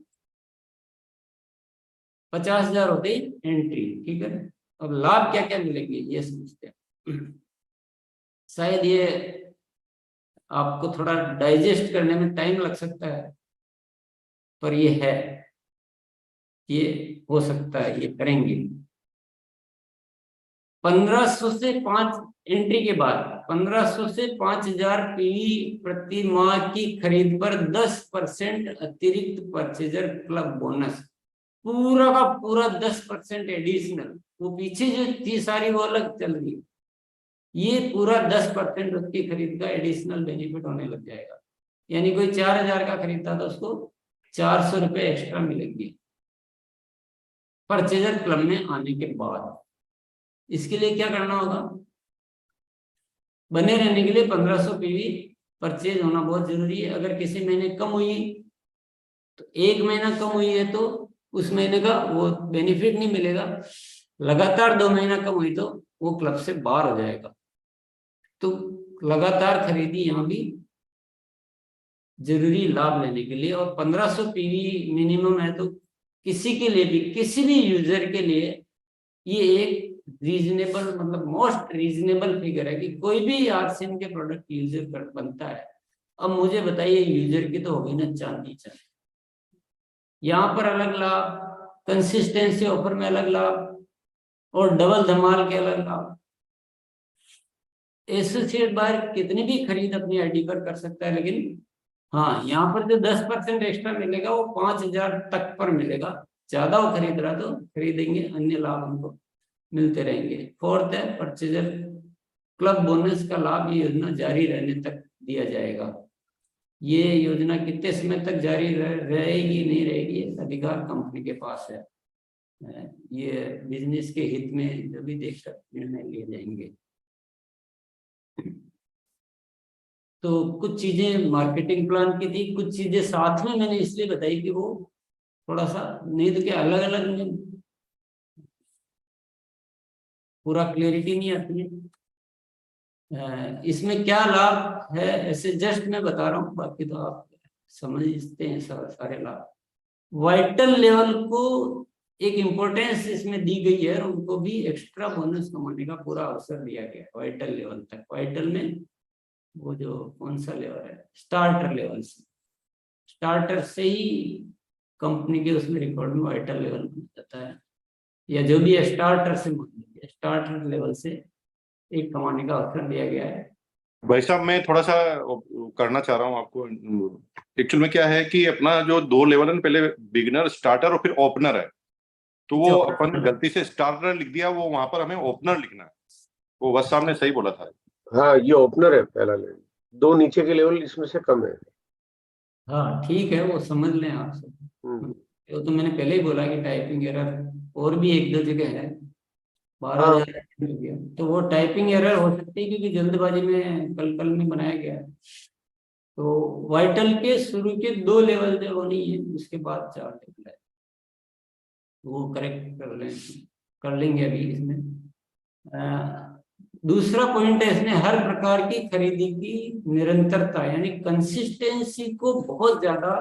50,000 होते ही एंट्री, ठीक है। अब लाभ क्या क्या मिलेंगे ये समझते हैं। शायद ये आपको थोड़ा डाइजेस्ट करने में टाइम लग सकता है, पर ये है, ये हो सकता है, ये करेंगे। 1500 से 5 एंट्री के बाद 1500 से 5,000 पीवी प्रति माह की खरीद पर 10% अतिरिक्त परचेजर क्लब बोनस, पूरा का पूरा 10% एडिशनल। वो पीछे जो थी सारी वो अलग चल रही, ये पूरा 10% उसकी खरीद का एडिशनल बेनिफिट होने लग जाएगा। यानी कोई 4,000 का खरीदता था, उसको 400 रुपए एक्स्ट्रा मिलेंगे परचेजर क्लब में आने के बाद। इसके लिए क्या करना होगा? बने रहने के लिए 1500 पीवी परचेज होना बहुत जरूरी है। अगर किसी महीने कम हुई तो 1 महीना कम हुई है तो उस महीने का वो बेनिफिट नहीं मिलेगा। लगातार 2 महीना कम हुई तो वो क्लब से बाहर हो जाएगा। तो लगातार खरीदी यहाँ भी जरूरी लाभ लेने के लिए। और 1500 पीवी मिनिमम है, तो किसी के लिए भी, किसी भी यूजर के लिए ये एक रीजनेबल, मतलब मोस्ट रीजनेबल फिगर है कि कोई भी आरसीएम के प्रोडक्ट यूजर बनता है। अब मुझे बताइए, यूजर की तो होगी ना चांदी चांदी। यहाँ पर अलग लाभ, कंसिस्टेंसी ऑफर में अलग लाभ, और डबल धमाल के अलग लाभ। एसोसिएट बायर कितनी भी खरीद अपनी आईडी पर कर सकता है, लेकिन हाँ, यहाँ पर जो 10% एक्स्ट्रा मिलेगा वो 5,000 तक पर मिलेगा। ज्यादा वो खरीद रहा तो खरीदेंगे, अन्य लाभ उनको मिलते रहेंगे। फोर्थ है परचेजर क्लब बोनस का लाभ, ये योजना जारी रहने तक दिया जाएगा। ये योजना कितने समय तक जारी रहेगी नहीं रहेगी, अधिकार कंपनी के पास है। ये बिजनेस के हित में जो भी देखकर निर्णय लिए जाएंगे। तो कुछ चीजें मार्केटिंग प्लान की थी, कुछ चीजें साथ में मैंने इसलिए बताई कि वो थोड़ा सा, नहीं तो क्या अलग अलग में पूरा क्लियरिटी नहीं आती है। इसमें क्या लाभ है ऐसे जस्ट मैं बता रहा हूँ, बाकी तो आप समझते हैं सारे लाभ। वाइटल लेवल को एक इम्पोर्टेंस इसमें दी गई है, और उनको भी एक्स्ट्रा बोनस कमाने का पूरा अवसर दिया गया है वाइटल लेवल तक। वाइटल में वो जो कौन सा लेवल है, स्टार्टर लेवल से, स्टार्टर से ही कंपनी के उसमें रिकॉर्ड में वाइटल लेवल बन जाता है, या जो भी स्टार्टर से स्टार्टर लेवल से एक कमाने का अवसर दिया गया है। भाई साहब, मैं थोड़ा सा करना चाह रहा हूँ आपको। एक्चुअल में क्या है कि अपना जो 2 लेवल है, पहले बिगिनर, स्टार्टर और फिर ओपनर है। तो वो अपन गलती से स्टार्टर लिख दिया, वो वहां पर हमें ओपनर लिखना है। वो बस साहब ने सही बोला था। हाँ, ये ओपनर है पहला लेवल, 2 नीचे के लेवल इसमें से कम है। हाँ ठीक है, वो समझ लें आप सब। वो तो मैंने पहले ही बोला कि टाइपिंग एरर और भी 1-2 जगह है, 12,000 तो वो टाइपिंग एरर हो सकती है क्योंकि जल्दबाजी में कल में बनाया गया है। तो वाइटल के शुरू के 2 लेवल जो वो नहीं है, उसके बाद 4 लेवल है, वो करेक्ट कर लेंगे अभी इसमें। दूसरा पॉइंट है इसमें हर प्रकार की खरीदी की निरंतरता, यानी कंसिस्टेंसी को बहुत ज्यादा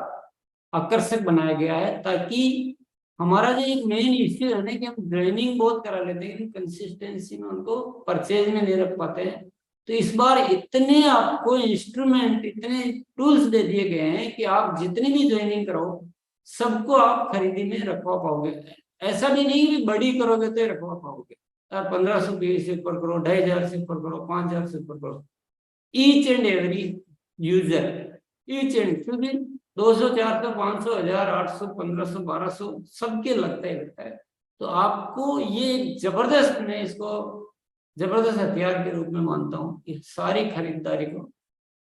आकर्षक बनाया गया है, ताकि हमारा जो एक मेन इश्यू है ना कि हम ज्वाइनिंग बहुत करा लेते हैं लेकिन कंसिस्टेंसी में उनको परचेज में नहीं रख पाते हैं। तो इस बार इतने आपको इंस्ट्रूमेंट, इतने टूल्स दे दिए गए हैं कि आप जितनी भी ज्वाइनिंग करो सबको आप खरीदी में रखवा पाओगे। ऐसा भी नहीं कि बड़ी करोगे तो रखवा पाओगे, 1500 से ऊपर करो, 2,500 से ऊपर करो, 5,000 से ऊपर करो। Each and every user, each and, क्योंकि 200, 400, 500, 1000, 800, 1500, 1200 सबके लगता ही लगता है। तो आपको ये जबरदस्त, मैं इसको जबरदस्त हथियार के रूप में मानता हूँ कि सारी खरीदारी को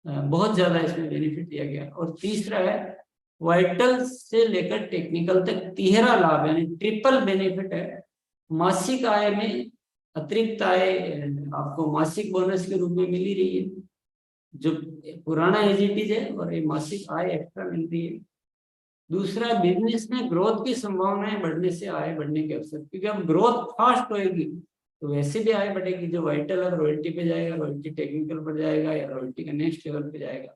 बहुत ज्यादा इसमें बेनिफिट दिया गया। और तीसरा है वाइटल से लेकर टेक्निकल तक 13 लाभ, यानी ट्रिपल बेनिफिट है। मासिक आय में अतिरिक्त आय आपको मासिक बोनस के रूप में मिल ही रही है, जो पुराना एजीटीज है, और ये मासिक आय एक्स्ट्रा मिल रही है। दूसरा, बिजनेस में ग्रोथ की संभावनाएं बढ़ने से आय बढ़ने के अवसर, क्योंकि अब ग्रोथ फास्ट होएगी तो वैसे भी आय बढ़ेगी। जो वाइटल है रॉयल्टी पे जाएगा, रॉयल्टी टेक्निकल पर जाएगा, या रॉयल्टी का नेक्स्ट लेवल पे जाएगा,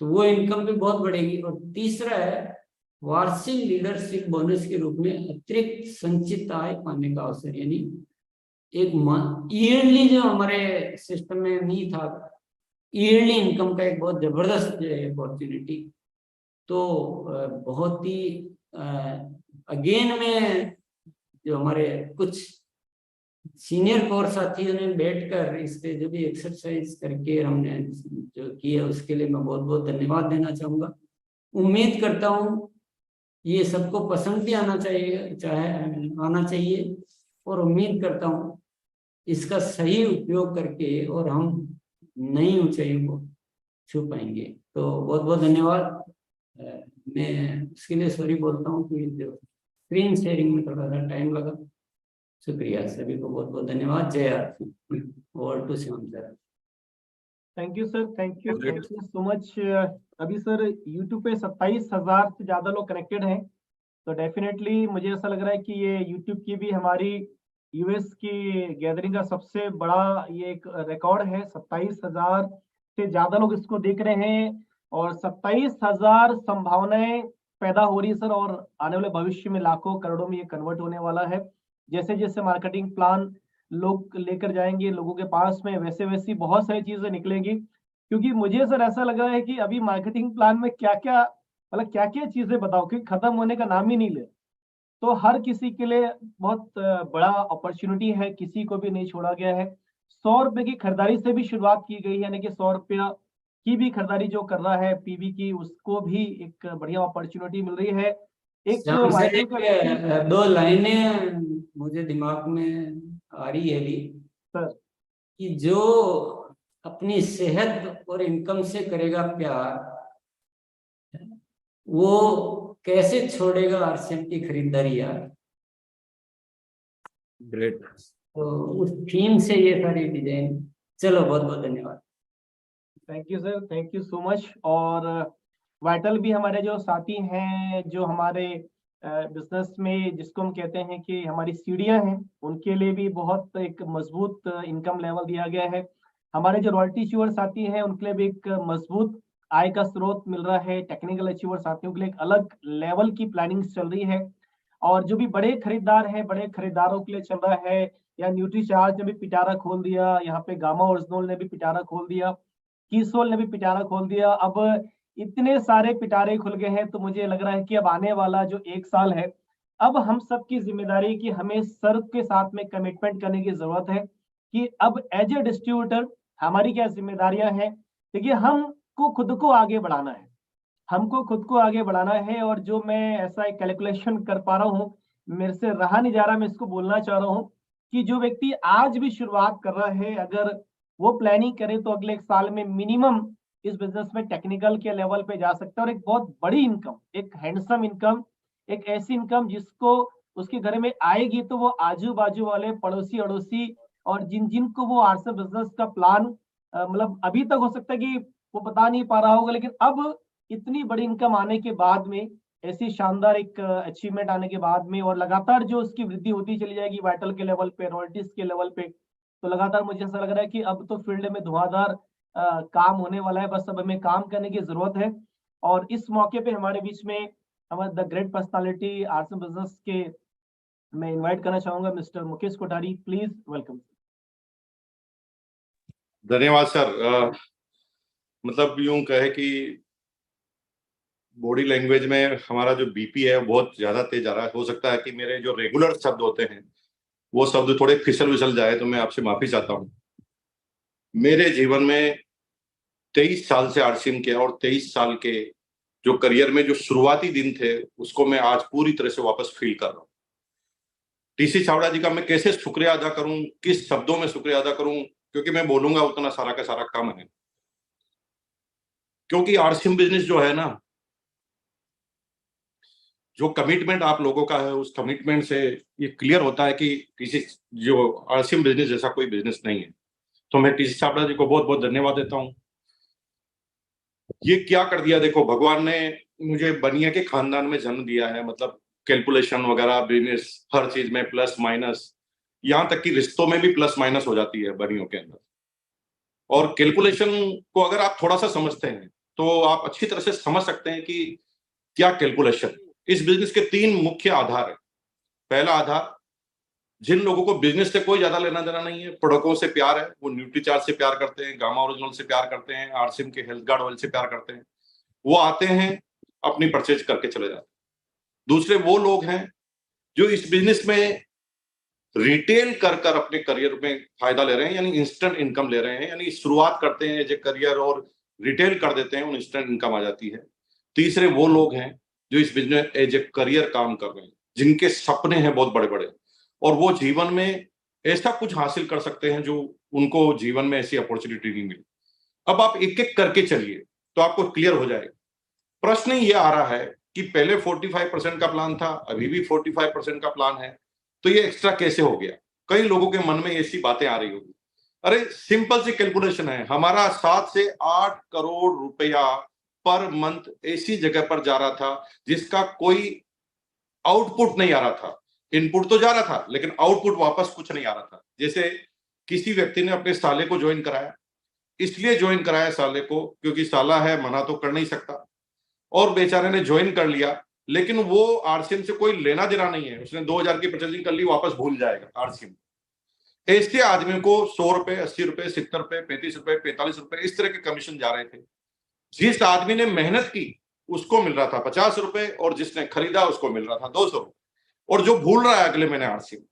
तो वो इनकम भी बहुत बढ़ेगी। और तीसरा है वार्षिक लीडरशिप बोनस के रूप में अतिरिक्त संचित आय पाने का अवसर, यानी एक ईयरली जो हमारे सिस्टम में नहीं था, ईयरली इनकम का एक बहुत जबरदस्त अपॉर्चुनिटी। तो बहुत ही अगेन में जो हमारे कुछ सीनियर कोर साथियों ने बैठकर इस पे जो भी एक्सरसाइज करके हमने जो किया, उसके लिए मैं बहुत बहुत धन्यवाद देना चाहूँगा। उम्मीद करता हूँ ये सबको पसंद भी आना चाहिए, और उम्मीद करता हूँ इसका सही उपयोग करके और हम नई ऊंचाइयों को छू पाएंगे। तो बहुत बहुत धन्यवाद। मैं इसके लिए सॉरी बोलता हूँ कि जो स्क्रीन शेयरिंग में थोड़ा सा टाइम लगा। शुक्रिया, सभी को बहुत बहुत धन्यवाद। जय Aarti. Over to Shivam sir. Thank you sir, thank you so much. अभी सर यूट्यूब पे 27,000 से ज्यादा लोग कनेक्टेड हैं, तो डेफिनेटली मुझे ऐसा लग रहा है कि ये यूट्यूब की भी हमारी यूएस की गैदरिंग का सबसे बड़ा ये एक रिकॉर्ड है। 27,000 से ज्यादा लोग इसको देख रहे हैं, और 27,000 संभावनाएं पैदा हो रही है सर, और आने वाले भविष्य में लाखों करोड़ों में ये कन्वर्ट होने वाला है। जैसे जैसे मार्केटिंग प्लान लोग लेकर जाएंगे लोगों के पास में, वैसे वैसी बहुत सारी चीजें निकलेंगी। क्योंकि मुझे सर ऐसा लग रहा है कि अभी मार्केटिंग प्लान में क्या क्या, मतलब क्या क्या चीजें बताओ, क्योंकि खत्म होने का नाम ही नहीं ले। तो हर किसी के लिए बहुत बड़ा अपॉर्चुनिटी है, किसी को भी नहीं छोड़ा गया है। 100 रुपए की खरीदारी से भी शुरुआत की गई है, यानी कि 100 रुपया की भी खरीदारी जो कर रहा है पीवी की, उसको भी एक बढ़िया अपॉर्चुनिटी मिल रही है। एक श्याम सर, वाइटल एक का दो लाइनें मुझे दिमाग में आ रही है अभी सर, कि जो अपनी सेहत और इनकम से करेगा प्यार, वो कैसे छोड़ेगा आरसीएम की खरीदारी यार। ग्रेट। तो उस थीम से ये सारी डिजाइन। चलो, बहुत बहुत धन्यवाद। Thank you sir, thank you so much. और वाइटल भी हमारे जो साथी हैं, जो हमारे बिजनेस में जिसको हम कहते हैं कि हमारी सीढ़ियां हैं, उनके लिए भी बहुत एक मजबूत इनकम लेवल दिया गया है। हमारे जो रॉयल्टी अचीवर साथी हैं, उनके लिए भी एक मजबूत आय का स्रोत मिल रहा है। टेक्निकल अचीवर साथियों के लिए एक अलग लेवल की प्लानिंग चल रही है। और जो भी बड़े खरीदार हैं, बड़े खरीदारों के लिए चल रहा है, या न्यूट्री चार्ज ने भी पिटारा खोल दिया, यहाँ पे गामा ओरिजिनल ने भी पिटारा खोल दिया, कीसोल ने भी पिटारा खोल दिया। अब इतने सारे पिटारे खुल गए हैं, तो मुझे लग रहा है कि अब आने वाला जो 1 साल है, अब हम सब की जिम्मेदारी कि हमें सर के साथ में कमिटमेंट करने की जरूरत है कि अब एज ए डिस्ट्रीब्यूटर हमारी क्या जिम्मेदारियां हैं। देखिए, हमको खुद को आगे बढ़ाना है, हमको खुद को आगे बढ़ाना है। और जो मैं ऐसा एक कैलकुलेशन कर पा रहा हूँ, मेरे से रहा नहीं जा रहा, मैं इसको बोलना चाह रहा हूँ कि जो व्यक्ति आज भी शुरुआत कर रहा है, अगर वो प्लानिंग करे तो अगले 1 साल में मिनिमम इस बिजनेस में टेक्निकल के लेवल पे जा सकता है। और एक बहुत बड़ी इनकम, एक हैंडसम इनकम, एक ऐसी इनकम जिसको उसके घर में आएगी तो वो आजू बाजू वाले पड़ोसी अड़ोसी और जिन जिनको वो आरसे बिजनेस का प्लान मतलब अभी तक हो सकता है कि वो बता नहीं पा रहा होगा, लेकिन अब इतनी बड़ी इनकम आने के बाद में, ऐसी शानदार एक अचीवमेंट आने के बाद में, और लगातार जो उसकी वृद्धि होती चली जाएगी वाइटल के लेवल पे, रॉयल्टीज के लेवल पे, तो लगातार मुझे ऐसा लग रहा है कि अब तो फील्ड में धुआंधार काम होने वाला है। बस अब हमें काम करने की जरूरत है। और इस मौके पे हमारे बीच में हमारे the great personality arts and business के मैं इनवाइट करना चाहूंगा mister Mukesh Kothari, please welcome. धन्यवाद सर। मतलब यूं कहे कि बॉडी लैंग्वेज में हमारा जो बीपी है बहुत ज्यादा तेज आ रहा है। हो सकता है कि मेरे जो रेगुलर शब्द होते हैं वो शब्द थोड़े फिसल विसल जाए, तो मैं आपसे माफी चाहता हूँ। मेरे जीवन में 23 साल से आरसीएम किया, और 23 साल के जो करियर में जो शुरुआती दिन थे उसको मैं आज पूरी तरह से वापस फील कर रहा हूँ। टीसी छावड़ा जी का मैं कैसे शुक्रिया अदा करूं, किस शब्दों में शुक्रिया अदा करूं, क्योंकि मैं बोलूंगा उतना सारा का सारा कम है। क्योंकि आरसीएम बिजनेस जो है ना, जो कमिटमेंट आप लोगों का है, उस कमिटमेंट से ये क्लियर होता है कि किसी जो आरसीएम बिजनेस जैसा कोई बिजनेस नहीं है। तो मैं टीसी छावड़ा जी को बहुत बहुत धन्यवाद देता हूँ। ये क्या कर दिया, देखो भगवान ने मुझे बनिया के खानदान में जन्म दिया है। मतलब कैलकुलेशन वगैरह, बिजनेस, हर चीज में प्लस माइनस, यहाँ तक कि रिश्तों में भी प्लस माइनस हो जाती है बनियों के अंदर। और कैलकुलेशन को अगर आप थोड़ा सा समझते हैं तो आप अच्छी तरह से समझ सकते हैं कि क्या कैलकुलेशन। इस बिजनेस के 3 मुख्य आधार है। पहला आधार, जिन लोगों को बिजनेस से कोई ज्यादा लेना देना नहीं है, प्रोडक्टों से प्यार है, वो न्यूट्री चार्ज से प्यार करते हैं, गामा ओरिजिनल से प्यार करते हैं, आरसीएम के हेल्थ गार्ड ऑयल से प्यार करते हैं, वो आते हैं अपनी परचेज करके चले जाते हैं। दूसरे वो लोग हैं जो इस बिजनेस में रिटेल कर कर अपने करियर में फायदा ले रहे हैं, यानी इंस्टेंट इनकम ले रहे हैं, यानी शुरुआत करते हैं एज ए करियर और रिटेल कर देते हैं, उन इंस्टेंट इनकम आ जाती है। तीसरे वो लोग हैं जो इस बिजनेस एज ए करियर काम कर रहे हैं, जिनके सपने हैं बहुत बड़े बड़े, और वो जीवन में ऐसा कुछ हासिल कर सकते हैं जो उनको जीवन में ऐसी अपॉर्चुनिटी नहीं मिली। अब आप एक एक करके चलिए तो आपको क्लियर हो जाएगा। प्रश्न ये आ रहा है कि पहले 45% का प्लान था, अभी भी 45% का प्लान है, तो ये एक्स्ट्रा कैसे हो गया? कई लोगों के मन में ऐसी बातें आ रही होगी। अरे सिंपल सी कैलकुलेशन है, हमारा 7 से 8 करोड़ रुपया पर मंथ ऐसी जगह पर जा रहा था जिसका कोई आउटपुट नहीं आ रहा था। इनपुट तो जा रहा था लेकिन आउटपुट वापस कुछ नहीं आ रहा था। जैसे किसी व्यक्ति ने अपने साले को ज्वाइन कराया, इसलिए ज्वाइन कराया साले को क्योंकि साला है, मना तो कर नहीं सकता, और बेचारे ने ज्वाइन कर लिया, लेकिन वो आरसीएम से कोई लेना देना नहीं है। उसने 2000 की परचेजिंग कर ली, वापस भूल जाएगा आरसीएम। ऐसे आदमी को 100 रुपए, 80 रुपए, 70 रुपए, 35 रुपए, 45 रुपए इस तरह के कमीशन जा रहे थे। जिस आदमी ने मेहनत की उसको मिल रहा था 50 रुपए और जिसने खरीदा उसको मिल रहा था 200 रुपए। और जो भूल रहा है अगले महीने आरसी में,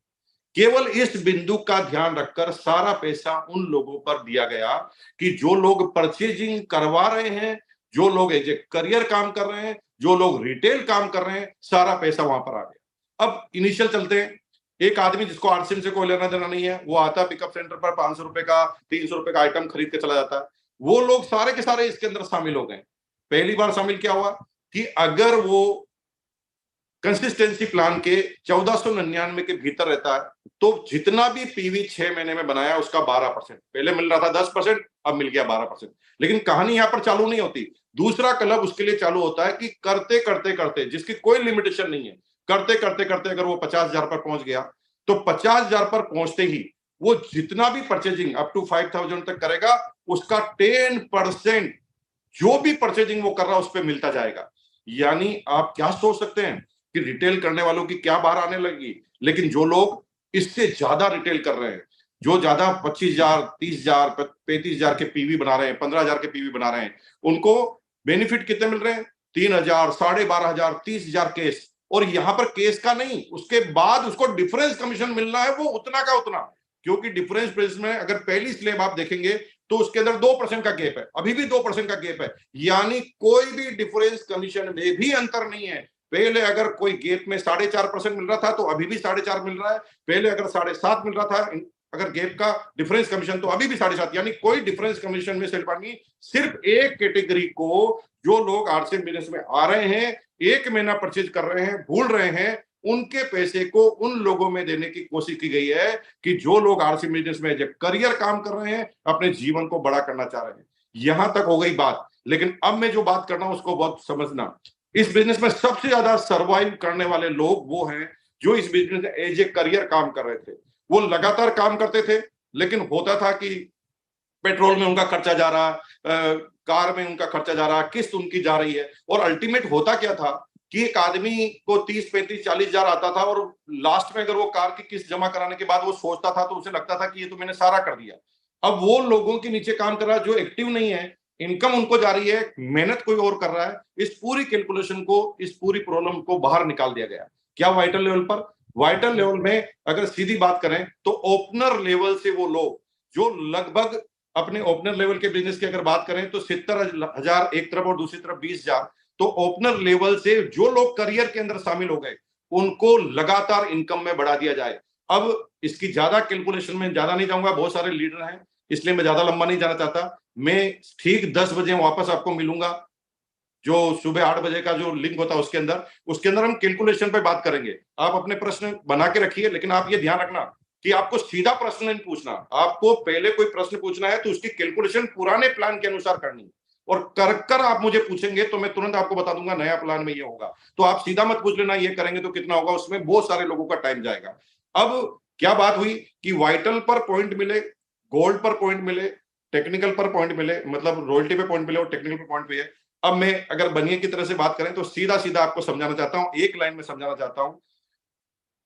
केवल इस बिंदु का ध्यान रखकर सारा पैसा उन लोगों पर दिया गया कि जो लोग परचेजिंग करवा रहे हैं, जो लोग एज ए करियर काम कर रहे हैं, जो लोग रिटेल काम कर रहे हैं, सारा पैसा वहां पर आ गया। अब इनिशियल चलते हैं। एक आदमी जिसको आरसीएम से कोई लेना देना नहीं है, वो आता पिकअप सेंटर पर 500 रुपए का 300 रुपए का आइटम खरीद के चला जाता है। वो लोग सारे के सारे इसके अंदर शामिल हो गए। पहली बार शामिल क्या हुआ कि अगर वो कंसिस्टेंसी प्लान के 1499 के भीतर रहता है तो जितना भी पीवी 6 महीने में बनाया उसका 12%, पहले मिल रहा था 10%, अब मिल गया 12%। लेकिन कहानी यहां पर चालू नहीं होती। दूसरा क्लब उसके लिए चालू होता है कि करते करते करते, जिसकी कोई लिमिटेशन नहीं है, करते करते करते अगर वो 50,000 पर पहुंच गया तो 50,000 पर पहुंचते ही वो जितना भी परचेजिंग अप टू 5,000 तक करेगा उसका 10% जो भी परचेजिंग वो कर रहा है उस पर मिलता जाएगा। यानी आप क्या सोच सकते हैं कि रिटेल करने वालों की क्या बाहर आने लगी। लेकिन जो लोग इससे ज्यादा रिटेल कर रहे हैं, जो ज्यादा 25,000, 30,000, 35,000 के पीवी बना रहे हैं, 15,000 के पीवी बना रहे हैं, उनको बेनिफिट कितने मिल रहे हैं? 3,000, 12,500, 30,000 केस। और यहां पर केस का नहीं, उसके बाद उसको डिफरेंस कमीशन मिलना है, वो उतना का उतना। क्योंकि डिफरेंस प्रेस में अगर पहली स्लेब आप देखेंगे तो उसके अंदर 2% का गैप है, अभी भी 2% का गैप है। यानी कोई भी डिफरेंस कमीशन में भी अंतर नहीं है। पहले अगर कोई गेप में 4.5% मिल रहा था तो अभी भी 4.5 मिल रहा है। पहले अगर 7.5 मिल रहा था अगर गेप का डिफरेंस कमीशन तो अभी भी 7.5। यानी कोई डिफरेंस कमीशन में सेल पानी सिर्फ एक कैटेगरी को, जो लोग आरसीएम बिजनेस में आ रहे हैं, 1 महीना परचेज कर रहे हैं, भूल रहे हैं, उनके पैसे को उन लोगों में देने की कोशिश की गई है कि जो लोग आरसीएम बिजनेस में करियर काम कर रहे हैं, अपने जीवन को बड़ा करना चाह रहे हैं। यहां तक हो गई बात। लेकिन अब मैं जो बात कर रहा हूं उसको बहुत समझना। इस बिजनेस में सबसे ज्यादा सर्वाइव करने वाले लोग वो हैं जो इस बिजनेस में एज ए करियर काम कर रहे थे। वो लगातार काम करते थे, लेकिन होता था कि पेट्रोल में उनका खर्चा जा रहा, कार में उनका खर्चा जा रहा, किस्त उनकी जा रही है। और अल्टीमेट होता क्या था कि एक आदमी को 30, 35, 40,000 आता था और लास्ट में अगर वो कार की किस्त जमा कराने के बाद वो सोचता था तो उसे लगता था कि ये तो मैंने सारा कर दिया। अब वो लोगों के नीचे काम कर रहा है जो एक्टिव नहीं है, इनकम उनको जा रही है, मेहनत कोई और कर रहा है। इस पूरी कैलकुलेशन को, इस पूरी प्रॉब्लम को बाहर निकाल दिया गया। क्या वाइटल लेवल पर? वाइटल लेवल में अगर सीधी बात करें तो ओपनर लेवल से वो लोग जो लगभग अपने ओपनर लेवल के बिजनेस की अगर बात करें तो 70,000 एक तरफ और दूसरी तरफ 20,000, तो ओपनर लेवल से जो लोग करियर के अंदर शामिल हो गए उनको लगातार इनकम में बढ़ा दिया जाए। अब इसकी ज्यादा कैलकुलेशन में ज्यादा नहीं जाऊंगा, बहुत सारे लीडर हैं इसलिए मैं ज्यादा लंबा नहीं जाना चाहता। मैं ठीक 10 बजे वापस आपको मिलूंगा, जो सुबह 8 बजे का जो लिंक होता है उसके अंदर हम कैलकुलेशन पे बात करेंगे। आप अपने प्रश्न बना के रखिए, लेकिन आप ये ध्यान रखना कि आपको सीधा प्रश्न नहीं पूछना। आपको पहले कोई प्रश्न पूछना है तो उसकी कैलकुलेशन पुराने प्लान के अनुसार करनी, और कर आप मुझे पूछेंगे तो मैं तुरंत आपको बता दूंगा नया प्लान में ये होगा। तो आप सीधा मत पूछ लेना ये करेंगे तो कितना होगा, उसमें बहुत सारे लोगों का टाइम जाएगा। अब क्या बात हुई कि वाइटल पर पॉइंट मिले, गोल्ड पर पॉइंट मिले, टेक्निकल पर पॉइंट मिले, मतलब रॉयल्टी पे पॉइंट मिले और टेक्निकल पे पॉइंट भी है। अब मैं अगर बनिए की तरह से बात करें तो सीधा सीधा आपको समझाना चाहता हूं, एक लाइन में समझाना चाहता हूं।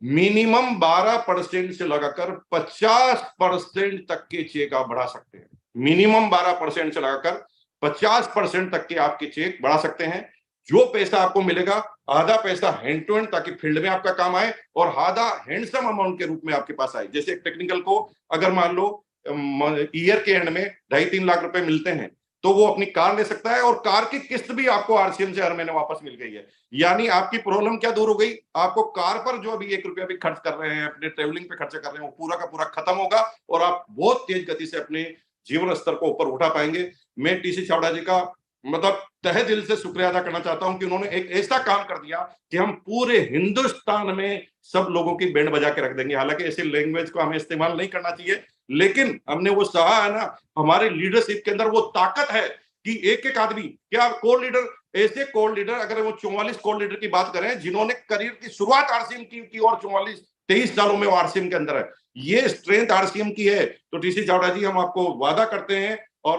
मिनिमम 12% से लगाकर 50% तक के चेक आप बढ़ा सकते हैं। मिनिमम 12% से लगाकर 50% तक के आपके चेक बढ़ा सकते हैं। जो पैसा आपको मिलेगा, आधा पैसा हैंड टू हैंड ताकि फील्ड में आपका काम आए, और आधा हैंडसम अमाउंट के रूप में आपके पास आए। जैसे टेक्निकल को अगर मान लो ईयर के एंड में 2.5-3 लाख रुपए मिलते हैं तो वो अपनी कार ले सकता है, और कार की किस्त भी आपको आरसीएम से हर महीने वापस मिल गई है। यानी आपकी प्रॉब्लम क्या दूर हो गई? आपको कार पर जो अभी 1 रुपया भी खर्च कर रहे हैं, अपने ट्रेवलिंग पे खर्चा कर रहे हैं, वो पूरा का पूरा खत्म होगा और आप बहुत तेज गति से अपने जीवन स्तर को ऊपर उठा पाएंगे। मैं टीसी छाबड़ा जी का मतलब तहे दिल से शुक्रिया अदा करना चाहता हूं कि उन्होंने एक ऐसा काम कर दिया कि हम पूरे हिंदुस्तान में सब लोगों की बैंड बजा के रख देंगे। हालांकि ऐसे लैंग्वेज को हमें इस्तेमाल नहीं करना चाहिए, लेकिन हमने वो सहा है ना, हमारे लीडरशिप के अंदर वो ताकत है कि एक एक आदमी, क्या कोर लीडर, ऐसे कोर लीडर, अगर वो 44 कोर लीडर की बात करें जिन्होंने करियर की शुरुआत आरसीएम की और 23 सालों में वो आरसीएम के अंदर है, ये स्ट्रेंथ आरसीएम की है। तो टीसी छाबड़ा जी, हम आपको वादा करते हैं और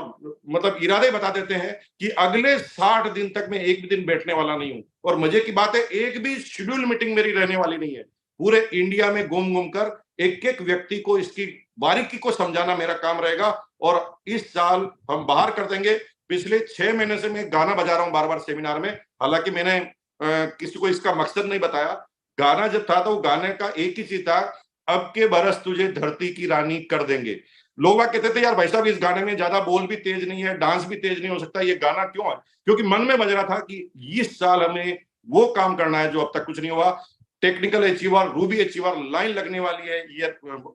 मतलब इरादे बता देते हैं कि अगले 60 दिन तक मैं एक भी दिन बैठने वाला नहीं हूं। और मजे की बात है, एक भी शेड्यूल मीटिंग मेरी रहने वाली नहीं है। पूरे इंडिया में घूम घूम कर एक एक व्यक्ति को इसकी बारीकी को समझाना मेरा काम रहेगा। और इस साल हम बाहर कर देंगे। पिछले 6 महीने से मैं गाना बजा रहा हूं बार बार सेमिनार में, हालांकि मैंने किसी को इसका मकसद नहीं बताया। गाना जब था तो वो गाने का एक ही चीज था, अब के बरस तुझे धरती की रानी कर देंगे। लोग कहते थे यार भाई साहब इस गाने में ज्यादा बोल भी तेज नहीं है, डांस भी तेज नहीं हो सकता, ये गाना क्यों है? क्योंकि मन में बज रहा था कि इस साल हमें वो काम करना है जो अब तक कुछ नहीं हुआ। Technical achiever, Ruby achiever line लगने वाली है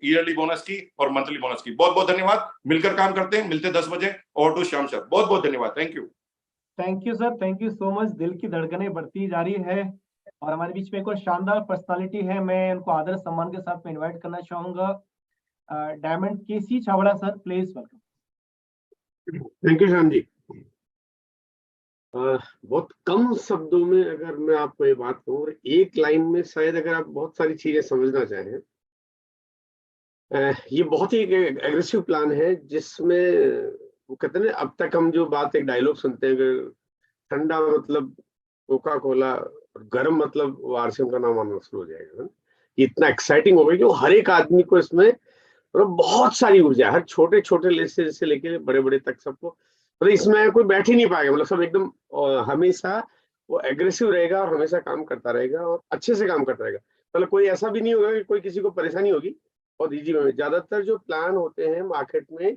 ईयरली बोनस की और मंथली बोनस की। बहुत बहुत धन्यवाद। मिलकर काम करते हैं, मिलते 10 बजे। और टू श्याम सर, बहुत बहुत धन्यवाद। Thank you sir, thank you so much. दिल की धड़कनें बढ़ती जा रही है और हमारे बीच में एक और शानदार पर्सनालिटी है, मैं उनको आदर सम्मान के साथ में इन्वाइट करना चाहूंगा। Diamond KC Chhabra sir, please welcome. Thank you Shyam ji. बहुत कम शब्दों में अगर मैं आपको ये बात कहूँ और एक लाइन में शायद अगर आप बहुत सारी चीजें समझना चाहें, ये बहुत ही एग्रेसिव प्लान है जिसमें वो कहते हैं ना, अब तक हम जो बात एक डायलॉग सुनते हैं कि ठंडा मतलब कोका कोला और गर्म मतलब वो आरसीएम का नाम आना शुरू हो जाएगा। ये इतना एक्साइटिंग हो गया कि हर एक आदमी को इसमें मतलब बहुत सारी ऊर्जा, हर छोटे छोटे लेसे से लेके बड़े बड़े तक सबको, मतलब इसमें कोई बैठ ही नहीं पाएगा। मतलब सब एकदम हमेशा वो एग्रेसिव रहेगा और हमेशा काम करता रहेगा और अच्छे से काम करता रहेगा। मतलब कोई ऐसा भी नहीं होगा कि कोई किसी को परेशानी होगी। और इजी में ज्यादातर जो प्लान होते हैं मार्केट में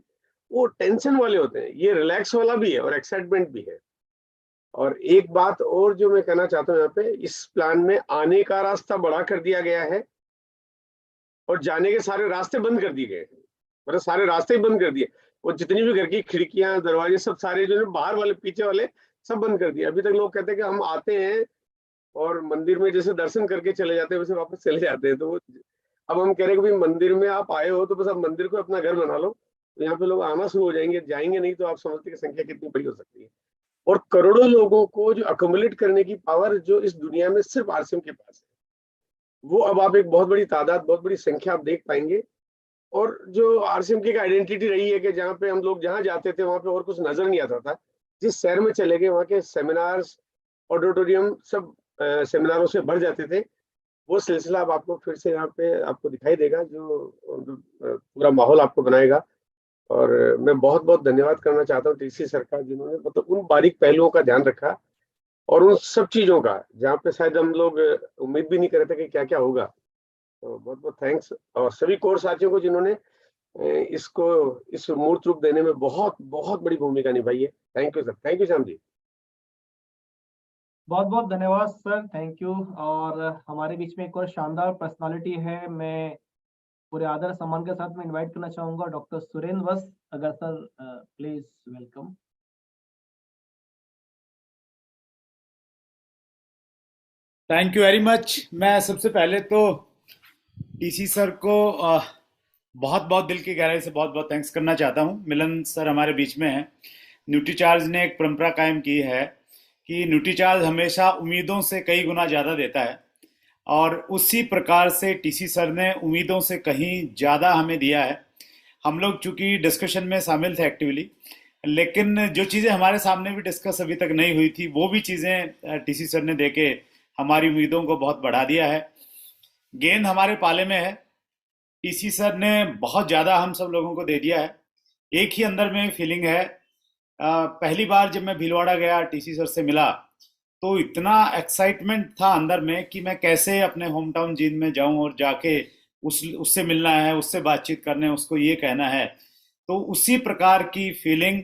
वो टेंशन वाले होते हैं, ये रिलैक्स वाला भी है और एक्साइटमेंट भी है। और एक बात और जो मैं कहना चाहता हूँ यहाँ पे, इस प्लान में आने का रास्ता बड़ा कर दिया गया है और जाने के सारे रास्ते बंद कर दिए गए हैं। मतलब सारे रास्ते बंद कर दिए, वो जितनी भी घर की खिड़कियां दरवाजे सब सारे जो है बाहर वाले पीछे वाले सब बंद कर दिए। अभी तक लोग कहते हैं कि हम आते हैं और मंदिर में जैसे दर्शन करके चले जाते हैं वैसे वापस चले जाते हैं। तो वो अब हम कह रहे हैं कि भाई मंदिर में आप आए हो तो बस आप मंदिर को अपना घर बना लो, तो यहाँ पे लोग आना शुरू हो जाएंगे। जाएंगे नहीं तो आप समझते कि संख्या कितनी बड़ी हो सकती है। और करोड़ों लोगों को जो अकोमोडेट करने की पावर जो इस दुनिया में सिर्फ आरसीएम के पास है, वो अब आप एक बहुत बड़ी तादाद, बहुत बड़ी संख्या आप देख पाएंगे। और जो आरसीएम की एक आइडेंटिटी रही है कि जहाँ पे हम लोग जहाँ जाते थे वहाँ पे और कुछ नजर नहीं आता था, जिस शहर में चले गए वहाँ के सेमिनार्स, ऑडिटोरियम सब सेमिनारों से भर जाते थे। वो सिलसिला अब आपको फिर से यहाँ पे आपको दिखाई देगा, जो पूरा माहौल आपको बनाएगा। और मैं बहुत बहुत धन्यवाद करना चाहता हूँ टीसी सर का, जिन्होंने मतलब उन बारीक पहलुओं का ध्यान रखा और उन सब चीजों का जहाँ पे शायद हम लोग उम्मीद भी नहीं कर रहे थे कि क्या क्या होगा। तो बहुत बहुत थैंक्स। और सभी कोर साथियों को जिन्होंने इसको इस मूर्त रूप देने में बहुत बहुत बड़ी भूमिका निभाई है। Thank you sir. Thank you Shyam ji. बहुत बहुत धन्यवाद सर, थैंक यू। और हमारे बीच में एक और शानदार पर्सनालिटी है, मैं पूरे आदर सम्मान के साथ में इनवाइट करना चाहूंगा डॉक्टर सुरेंद्र वस। अगर sir please welcome. Thank you very much. मैं सबसे पहले तो टीसी सर को बहुत बहुत दिल की गहराई से बहुत बहुत थैंक्स करना चाहता हूँ। मिलन सर हमारे बीच में है। न्यूट्रीचार्ज ने एक परंपरा कायम की है कि न्यूट्रीचार्ज हमेशा उम्मीदों से कई गुना ज़्यादा देता है, और उसी प्रकार से टीसी सर ने उम्मीदों से कहीं ज़्यादा हमें दिया है। हम लोग चूंकि डिस्कशन में शामिल थे एक्टिवली, लेकिन जो चीज़ें हमारे सामने भी डिस्कस अभी तक नहीं हुई थी वो भी चीज़ें टीसी सर ने देके हमारी उम्मीदों को बहुत बढ़ा दिया है। गेंद हमारे पाले में है। टीसी सर ने बहुत ज़्यादा हम सब लोगों को दे दिया है। एक ही अंदर में फीलिंग है, पहली बार जब मैं भीलवाड़ा गया टीसी सर से मिला तो इतना एक्साइटमेंट था अंदर में कि मैं कैसे अपने होम टाउन जींद में जाऊं और जाके उससे मिलना है, उससे बातचीत करने, उसको ये कहना है। तो उसी प्रकार की फीलिंग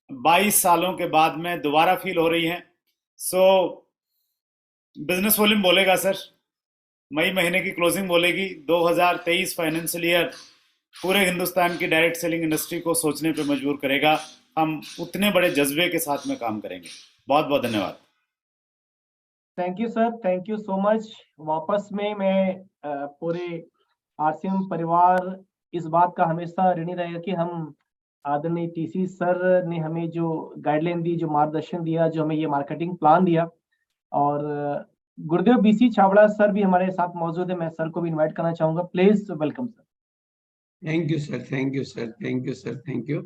22 सालों के बाद में दोबारा फील हो रही है। सो बिजनेस वॉल्यूम बोलेगा सर, मई महीने की क्लोजिंग बोलेगी। 2023 फाइनेंशियल ईयर पूरे हिंदुस्तान की डायरेक्ट सेलिंग इंडस्ट्री को सोचने पे मजबूर करेगा। हम उतने बड़े जज्बे के साथ में काम करेंगे। बहुत बहुत धन्यवाद। Thank you sir, thank you so much. वापस में मैं पूरे आरसीएम परिवार इस बात का हमेशा ऋणी रहेगा कि हम आदरणीय टीसी सर ने हमें जो गाइडलाइन दी, जो मार्गदर्शन दिया, जो हमें ये मार्केटिंग प्लान दिया। और गुरुदेव बीसी छाबड़ा सर भी हमारे साथ मौजूद है, मैं सर को भी इनवाइट करना चाहूंगा। Please welcome sir. Thank you sir, thank you sir, thank you sir, thank you.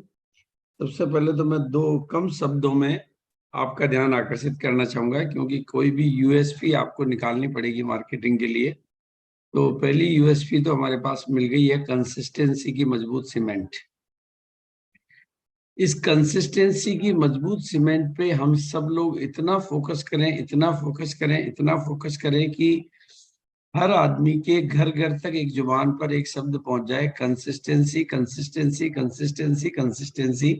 सबसे पहले तो मैं दो कम शब्दों में आपका ध्यान आकर्षित करना चाहूंगा, क्योंकि कोई भी यूएसपी आपको निकालनी पड़ेगी मार्केटिंग के लिए। तो पहली यूएसपी तो हमारे पास मिल गई है, कंसिस्टेंसी की मजबूत सीमेंट। इस कंसिस्टेंसी की मजबूत सीमेंट पे हम सब लोग इतना फोकस करें, इतना फोकस करें, इतना फोकस करें कि हर आदमी के घर घर तक एक जुबान पर एक शब्द पहुंच जाए, कंसिस्टेंसी, कंसिस्टेंसी, कंसिस्टेंसी, कंसिस्टेंसी।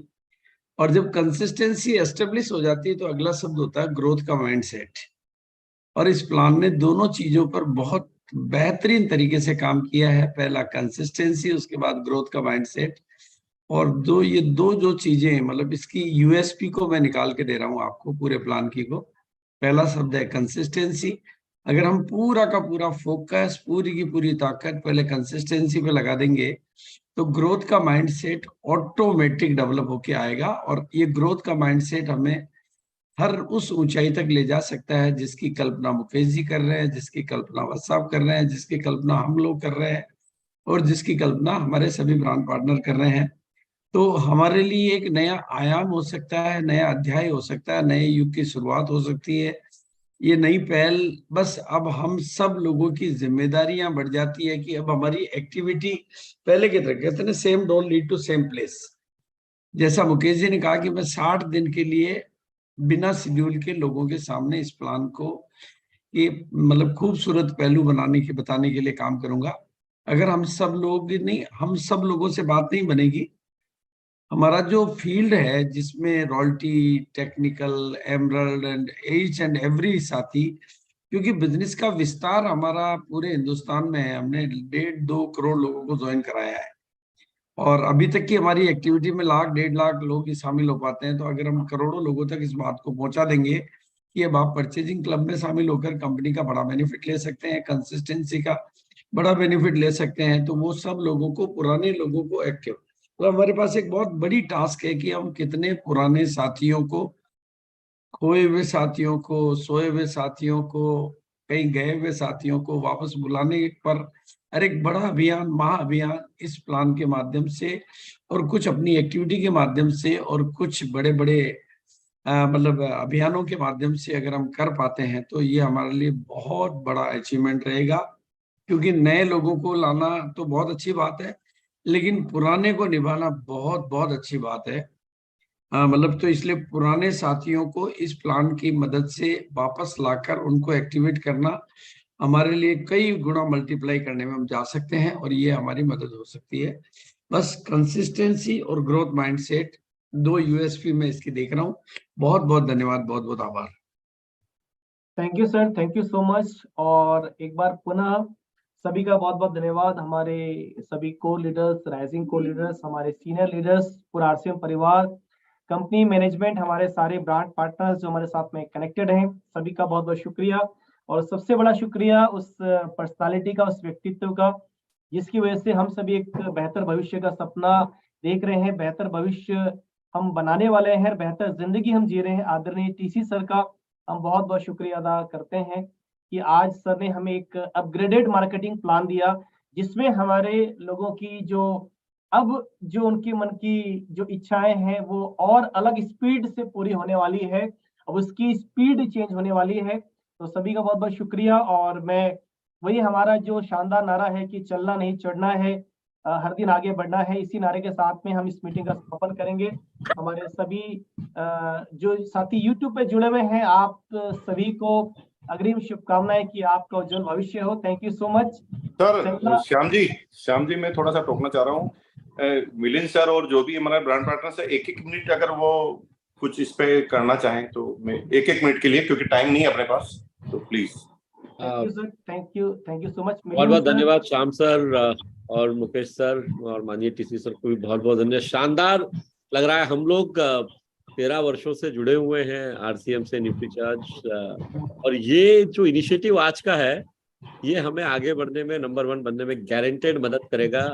और जब कंसिस्टेंसी एस्टेब्लिश हो जाती है तो अगला शब्द होता है ग्रोथ का माइंडसेट। और इस प्लान ने दोनों चीजों पर बहुत बेहतरीन तरीके से काम किया है। पहला कंसिस्टेंसी, उसके बाद ग्रोथ का माइंडसेट। और ये दो जो चीजें, मतलब इसकी यूएसपी को मैं निकाल के दे रहा हूं आपको, पूरे प्लान की को। पहला शब्द है कंसिस्टेंसी। अगर हम पूरा का पूरा फोकस, पूरी की पूरी ताकत पहले कंसिस्टेंसी पे लगा देंगे तो ग्रोथ का माइंडसेट ऑटोमेटिक डेवलप होके आएगा। और ये ग्रोथ का माइंडसेट हमें हर उस ऊंचाई तक ले जा सकता है जिसकी कल्पना मुकेश जी कर रहे हैं, जिसकी कल्पना वत्साप कर रहे हैं, जिसकी कल्पना हम लोग कर रहे हैं, और जिसकी कल्पना हमारे सभी ब्रांड पार्टनर कर रहे हैं। तो हमारे लिए एक नया आयाम हो सकता है, नया अध्याय हो सकता है, नए युग की शुरुआत हो सकती है। ये नई पहल, बस अब हम सब लोगों की जिम्मेदारियां बढ़ जाती है कि अब हमारी एक्टिविटी पहले की तरह, कहते हैं same don't lead to same place. जैसा मुकेश जी ने कहा कि मैं 60 दिन के लिए बिना शेड्यूल के लोगों के सामने इस प्लान को ये मतलब खूबसूरत पहलू बताने के लिए काम करूंगा। अगर हम सब लोगों से बात नहीं बनेगी, हमारा जो फील्ड है जिसमें royalty, technical, emerald and each and every साथी, क्योंकि बिजनेस का विस्तार हमारा पूरे हिंदुस्तान में है। हमने 1.5-2 करोड़ लोगों को ज्वाइन कराया है और अभी तक की हमारी एक्टिविटी में 1-1.5 लाख लोग ही शामिल हो पाते हैं। तो अगर हम करोड़ों लोगों तक इस बात को पहुंचा देंगे कि अब आप परचेजिंग क्लब में शामिल होकर कंपनी का बड़ा बेनिफिट ले सकते हैं, कंसिस्टेंसी का बड़ा बेनिफिट ले सकते हैं, तो वो सब लोगों को, पुराने लोगों को एक्टिव। तो हमारे पास एक बहुत बड़ी टास्क है कि हम कितने पुराने साथियों को, खोए हुए साथियों को, सोए हुए साथियों को, कहीं गए हुए साथियों को वापस बुलाने पर और एक बड़ा अभियान, महाअभियान इस प्लान के माध्यम से और कुछ अपनी एक्टिविटी के माध्यम से और कुछ बड़े बड़े मतलब अभियानों के माध्यम से अगर हम कर पाते हैं तो ये हमारे लिए बहुत बड़ा अचीवमेंट रहेगा। क्योंकि नए लोगों को लाना तो बहुत अच्छी बात है, लेकिन पुराने को निभाना बहुत बहुत अच्छी बात है। मतलब तो इसलिए पुराने साथियों को इस प्लान की मदद से वापस लाकर उनको एक्टिवेट करना हमारे लिए कई गुना मल्टीप्लाई करने में हम जा सकते हैं और ये हमारी मदद हो सकती है। बस कंसिस्टेंसी और ग्रोथ माइंडसेट 2 यूएसपी में इसकी देख रहा हूँ। बहुत बहुत धन्यवाद, बहुत बहुत आभार। Thank you sir, thank you so much. और एक बार पुनः सभी का बहुत बहुत धन्यवाद। हमारे सभी को लीडर्स, राइजिंग को लीडर्स, हमारे सीनियर लीडर्स, पूरा आरसीएम परिवार, कंपनी मैनेजमेंट, हमारे सारे ब्रांड पार्टनर्स जो हमारे साथ में कनेक्टेड हैं, सभी का बहुत बहुत शुक्रिया। और सबसे बड़ा शुक्रिया उस पर्सनालिटी का, उस व्यक्तित्व का जिसकी वजह से हम सभी एक बेहतर भविष्य का सपना देख रहे हैं, बेहतर भविष्य हम बनाने वाले हैं, बेहतर जिंदगी हम जी रहे हैं। आदरणीय टीसी सर का हम बहुत बहुत शुक्रिया अदा करते हैं कि आज सर ने हमें एक अपग्रेडेड मार्केटिंग प्लान दिया जिसमें हमारे लोगों की जो उनकी मन की जो इच्छाएं हैं वो और अलग स्पीड से पूरी होने वाली है। अब उसकी स्पीड चेंज होने वाली है। तो सभी का बहुत बहुत शुक्रिया। और मैं वही हमारा जो शानदार नारा है कि चलना नहीं चढ़ना है, हर दिन आगे बढ़ना है, इसी नारे के साथ में हम इस मीटिंग का समापन करेंगे। हमारे सभी जो साथी यूट्यूब पे जुड़े हुए हैं, आप सभी को अग्रिम शुभकामनाएं कि आपका उज्जवल भविष्य हो। Thank you so much sir. Shyam ji मैं थोड़ा सा टोकना चाह रहा हूँ। मिलिंद सर और जो भी हमारा ब्रांड पार्टनर है, 1-1 मिनट अगर वो कुछ इस पे करना चाहें तो मैं 1-1 मिनट के लिए, क्योंकि टाइम नहीं है अपने पास, तो please. Thank you sir, thank you so much. बहुत बहुत धन्यवाद श्याम सर और मुकेश सर और माननीय टीसी सर को भी बहुत बहुत धन्यवाद। शानदार लग रहा है। हम लोग 13 वर्षों से जुड़े हुए हैं आरसीएम से, न्यूट्रीचार्ज, और ये जो इनिशिएटिव आज का है ये हमें आगे बढ़ने में, नंबर 1 बनने में गारंटेड मदद करेगा,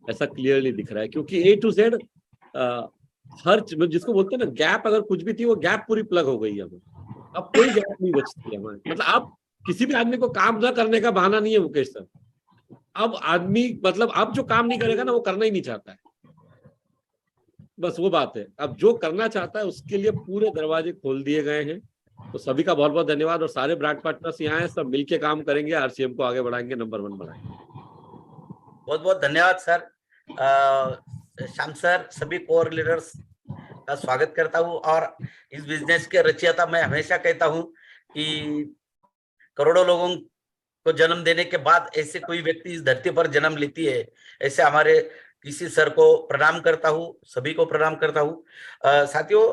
ऐसा क्लियरली दिख रहा है। क्योंकि A to Z हर जिसको बोलते हैं ना गैप, अगर कुछ भी थी वो गैप पूरी प्लग हो गई है। अब कोई गैप नहीं बचती है हमारे। मतलब अब किसी भी आदमी को काम न करने का बहाना नहीं है मुकेश सर। अब आदमी मतलब अब जो काम नहीं करेगा ना वो करना ही नहीं चाहता है, बस वो बात है। अब जो करना चाहता है उसके लिए पूरे दरवाजे खोल दिए गए हैं तो सभी का बहुत बहुत धन्यवाद। और सारे ब्रांड पार्टनर्स यहाँ हैं, सब मिलके काम करेंगे, आरसीएम को आगे बढ़ाएंगे, नंबर 1 बढ़ाएंगे। बहुत बहुत धन्यवाद सर। श्याम सर, सभी कोर लीडर्स का स्वागत करता हूँ। और इस बिजनेस के रचयिता मैं हमेशा कहता हूँ कि करोड़ों लोगों को जन्म देने के बाद ऐसे कोई व्यक्ति इस धरती पर जन्म लेती है, ऐसे हमारे टीसी सर को प्रणाम करता हूँ, सभी को प्रणाम करता हूँ। साथियों,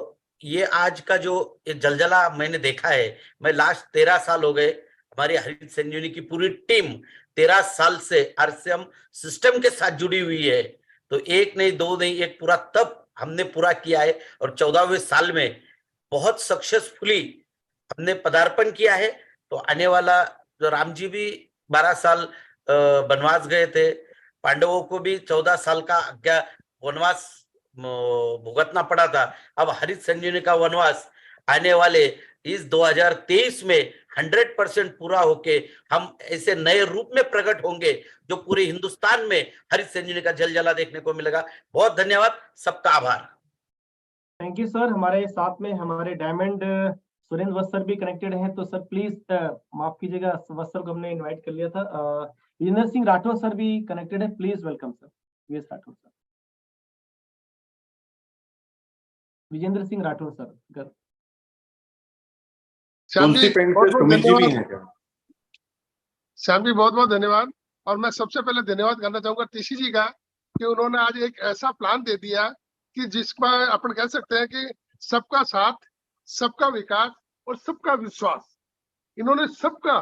ये आज का जो ये जलजला मैंने देखा है, मैं लास्ट 13 साल हो गए, हमारी हरित संजीवनी की पूरी टीम 13 साल से आरसीएम सिस्टम के साथ जुड़ी हुई है। तो एक नहीं, दो नहीं, एक पूरा तब हमने पूरा किया है। और 14वें साल में बहुत सक्सेसफुली हमने पदार्पण किया है। तो आने वाला जो राम जी भी 12 साल वनवास गए थे, पांडवों को भी 14 साल का आज्ञा वनवास भुगतना पड़ा था। अब हरित संजीवनी का वनवास आने वाले इस 2023 में 100% पूरा होके हम ऐसे नए रूप में प्रकट होंगे जो पूरे हिंदुस्तान में हरित संजीवनी का जलजला देखने को मिलेगा। बहुत धन्यवाद, सबका आभार। Thank you sir. हमारे साथ में हमारे डायमंड सुरेंद्र वत्स सर भी कनेक्टेड हैं, तो सर प्लीज माफ कीजिएगा, वत्स सर को हमने इनवाइट कर लिया था। विजेंद्र सिंह राठौर सर भी कनेक्टेड है, please welcome sir. VS Rathore sir, Vijendra Singh Rathore sir. Shyam ji बहुत बहुत धन्यवाद। श्याम जी बहुत बहुत धन्यवाद। और मैं सबसे पहले धन्यवाद करना चाहूंगा टीसी जी का कि उन्होंने आज एक ऐसा प्लान दे दिया कि जिसमें अपन कह सकते हैं कि सबका साथ, सबका विकास और सबका विश्वास। इन्होंने सबका,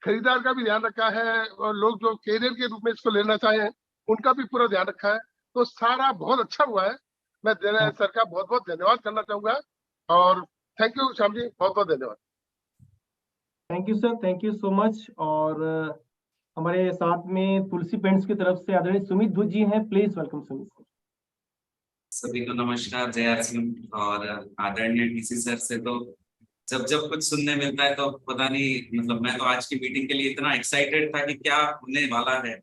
खरीदार का भी ध्यान रखा है और लोग जो कैरियर के रूप में इसको लेना चाहें उनका भी पूरा ध्यान रखा है। तो सारा बहुत अच्छा हुआ है। मैं सर का बहुत बहुत धन्यवाद करना चाहूंगा और थैंक यू श्याम जी, बहुत बहुत धन्यवाद। Thank you sir, thank you so much. और हमारे साथ में तुलसी पेंट्स की तरफ से आदरणीय सुमित धूत जी हैं, प्लीज वेलकम सुमित सर। सभी को नमस्कार, जय आरसीएम। और आदरणीय टीसी सर से तो जब जब कुछ सुनने मिलता है तो पता नहीं, मतलब मैं तो आज की मीटिंग के लिए इतना एक्साइटेड था कि क्या होने वाला है,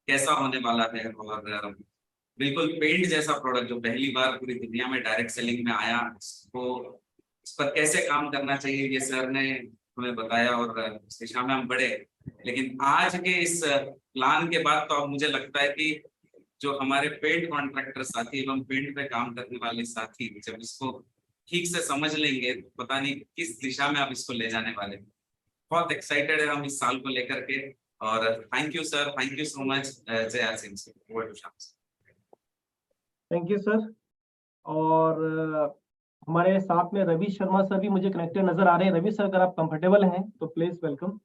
कैसा होने वाला है। और बिल्कुल पेंट जैसा प्रोडक्ट जो पहली बार पूरी दुनिया में डायरेक्ट सेलिंग में आया, उसको उस पर कैसे काम करना चाहिए ये सर ने हमें बताया और उस दिशा में हम बढ़े। लेकिन आज के इस प्लान के बाद तो अब मुझे लगता है कि जो हमारे पेंट कॉन्ट्रैक्टर साथी एवं पेंट पे काम करने वाले साथी जब इसको ठीक से समझ लेंगे तो पता नहीं किस दिशा में आप इसको ले जाने वाले। बहुत एक्साइटेड है हम इस साल को लेकर के। और thank you sir, thank you so much. जय RCM sir. Thank you sir. और हमारे साथ में रवि शर्मा सर भी मुझे कनेक्टेड नजर आ रहे हैं। रवि सर, अगर आप कंफर्टेबल हैं तो please welcome.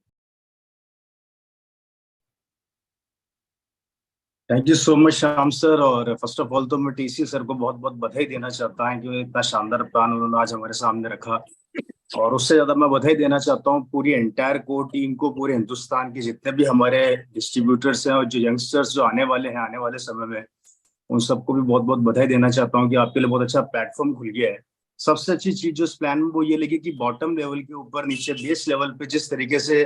Thank you so much Shyam sir. और फर्स्ट ऑफ ऑल तो मैं टीसी सर को बहुत बहुत बधाई देना चाहता हूँ कि इतना शानदार प्लान उन्होंने आज हमारे सामने रखा। और उससे ज्यादा मैं बधाई देना चाहता हूँ पूरी एंटायर कोर टीम को, पूरे हिंदुस्तान के जितने भी हमारे डिस्ट्रीब्यूटर्स हैं और जो यंगस्टर्स जो आने वाले हैं आने वाले समय में, उन सबको भी बहुत बहुत बधाई देना चाहता हूँ कि आपके लिए बहुत अच्छा प्लेटफॉर्म खुल गया है। सबसे अच्छी चीज जो इस प्लान में वो ये लगी कि बॉटम लेवल के ऊपर नीचे बेस लेवल पे जिस तरीके से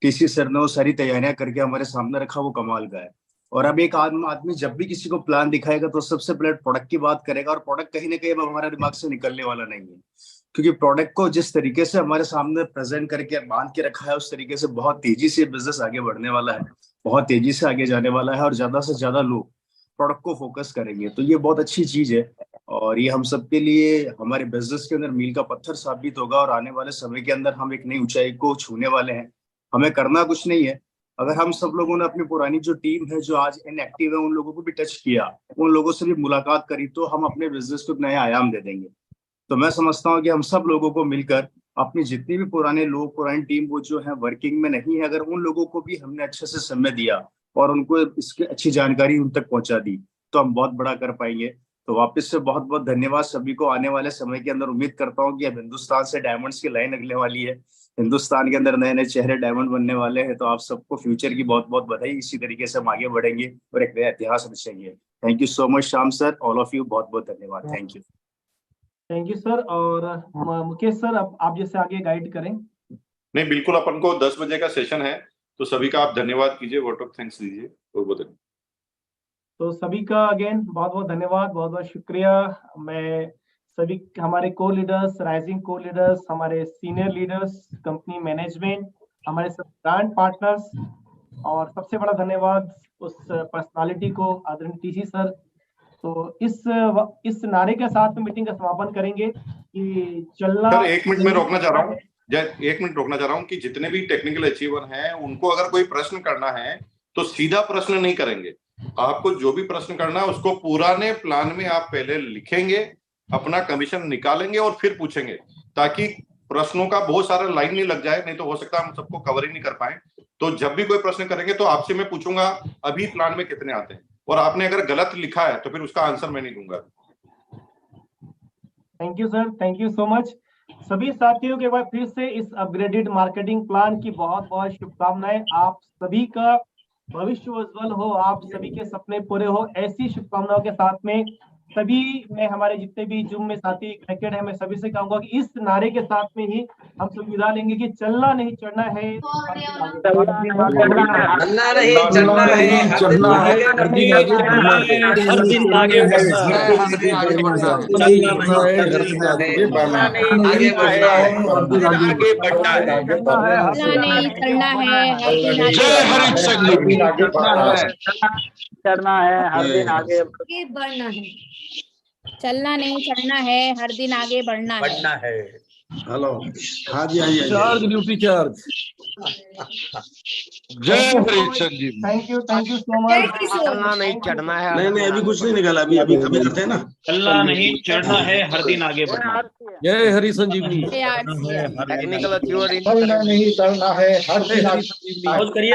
टीसी सर ने वो सारी तैयारियां करके हमारे सामने रखा, वो कमाल का है। और अब एक आदमी जब भी किसी को प्लान दिखाएगा तो सबसे पहले प्रोडक्ट की बात करेगा, और प्रोडक्ट कहीं ना कहीं अब हमारे दिमाग से निकलने वाला नहीं है, क्योंकि प्रोडक्ट को जिस तरीके से हमारे सामने प्रेजेंट करके बांध के रखा है उस तरीके से बहुत तेजी से बिजनेस आगे बढ़ने वाला है, बहुत तेजी से आगे जाने वाला है और ज्यादा से ज्यादा लोग प्रोडक्ट को फोकस करेंगे। तो ये बहुत अच्छी चीज है और ये हम सबके लिए हमारे बिजनेस के अंदर मील का पत्थर साबित होगा। और आने वाले समय के अंदर हम एक नई ऊंचाई को छूने वाले हैं। हमें करना कुछ नहीं है, अगर हम सब लोगों ने अपनी पुरानी जो टीम है जो आज इनएक्टिव है उन लोगों को भी टच किया, उन लोगों से भी मुलाकात करी, तो हम अपने बिजनेस को एक नया आयाम दे देंगे। तो मैं समझता हूँ कि हम सब लोगों को मिलकर अपनी जितनी भी पुराने लोग, पुरानी टीम वो जो है वर्किंग में नहीं है, अगर उन लोगों को भी हमने अच्छे से समय दिया और उनको इसकी अच्छी जानकारी उन तक पहुंचा दी तो हम बहुत बड़ा कर पाएंगे। तो वापस से बहुत बहुत धन्यवाद सभी को। आने वाले समय के अंदर उम्मीद करता हूँ कि अब हिंदुस्तान से डायमंड्स की लाइन निकलने वाली है, हिंदुस्तान के अंदर नए नए चेहरे डायमंड बनने वाले हैं। तो आप सबको फ्यूचर की बहुत बहुत बधाई। इसी तरीके से हम आगे बढ़ेंगे और एक नया इतिहास रचेंगे। Thank you so much Shyam sir, all of you बहुत बहुत धन्यवाद। Thank you. Thank you sir. और मुकेश सर, अब आप जैसे आगे गाइड करें। नहीं, बिल्कुल, अपन को 10 बजे का सेशन है तो सभी का आप धन्यवाद कीजिए, वोट ऑफ थैंक्स दीजिए। बहुत तो सभी का अगेन बहुत बहुत धन्यवाद, बहुत बहुत शुक्रिया। मैं सभी हमारे को लीडर्स, राइजिंग को लीडर्स, हमारे सीनियर लीडर्स, कंपनी मैनेजमेंट, हमारे सब ब्रांड पार्टनर्स, और सबसे बड़ा धन्यवाद उस पर्सनालिटी को, आदरणीय टीसी सर। तो इस नारे के साथ में मीटिंग का समापन करेंगे कि चलना। सर 1 मिनट में रोकना चाह रहा हूँ, 1 मिनट रोकना चाह रहा हूँ कि जितने भी टेक्निकल अचीवर हैं उनको अगर कोई प्रश्न करना है तो सीधा प्रश्न नहीं करेंगे। आपको जो भी प्रश्न करना है उसको पुराने प्लान में आप पहले लिखेंगे, अपना कमीशन निकालेंगे और फिर पूछेंगे, ताकि प्रश्नों का बहुत सारा लाइन नहीं लग जाए, नहीं तो हो सकता है हम सबको कवर ही नहीं कर पाए। तो जब भी कोई प्रश्न करेंगे तो आपसे मैं पूछूंगा अभी प्लान में कितने आते हैं, और आपने अगर गलत लिखा है तो फिर उसका आंसर मैं नहीं दूंगा। Thank you sir, thank you so much. सभी साथियों के बाद फिर से इस अपग्रेडेड मार्केटिंग प्लान की बहुत बहुत शुभकामनाएं। आप सभी का भविष्य उज्जवल हो, आप सभी के सपने पूरे हो, ऐसी शुभकामनाओं के साथ में सभी, मैं हमारे जितने भी जूम में साथी कनेक्टेड है, मैं सभी से कहूंगा कि इस नारे के साथ में ही हम सब विदा लेंगे कि चलना नहीं चढ़ना है, चलना नहीं चढ़ना है, चलना है, हर दिन आगे बढ़ना है, चलना नहीं बढ़ना है, आगे बढ़ना है, आगे बढ़ना है, चलना नहीं चढ़ना है, हर दिन चढ़ना है, हर दिन आगे बढ़ना है। चलना नहीं चढ़ना है, हर दिन आगे बढ़ना है। हेलो, हाँ जी, आइए चार्ज ड्यूटी चार्ज। जय Hari Sanjeev. Thank you so much. चलना नहीं चढ़ना है, नहीं अभी कुछ नहीं निकाला, अभी करते हैं ना। चलना नहीं चढ़ना है, हर दिन आगे बढ़ना। जय हरि संजीवनी। टेक्निकल अचीवर चलना नहीं चढ़ना है, हर दिन आगे। करिए।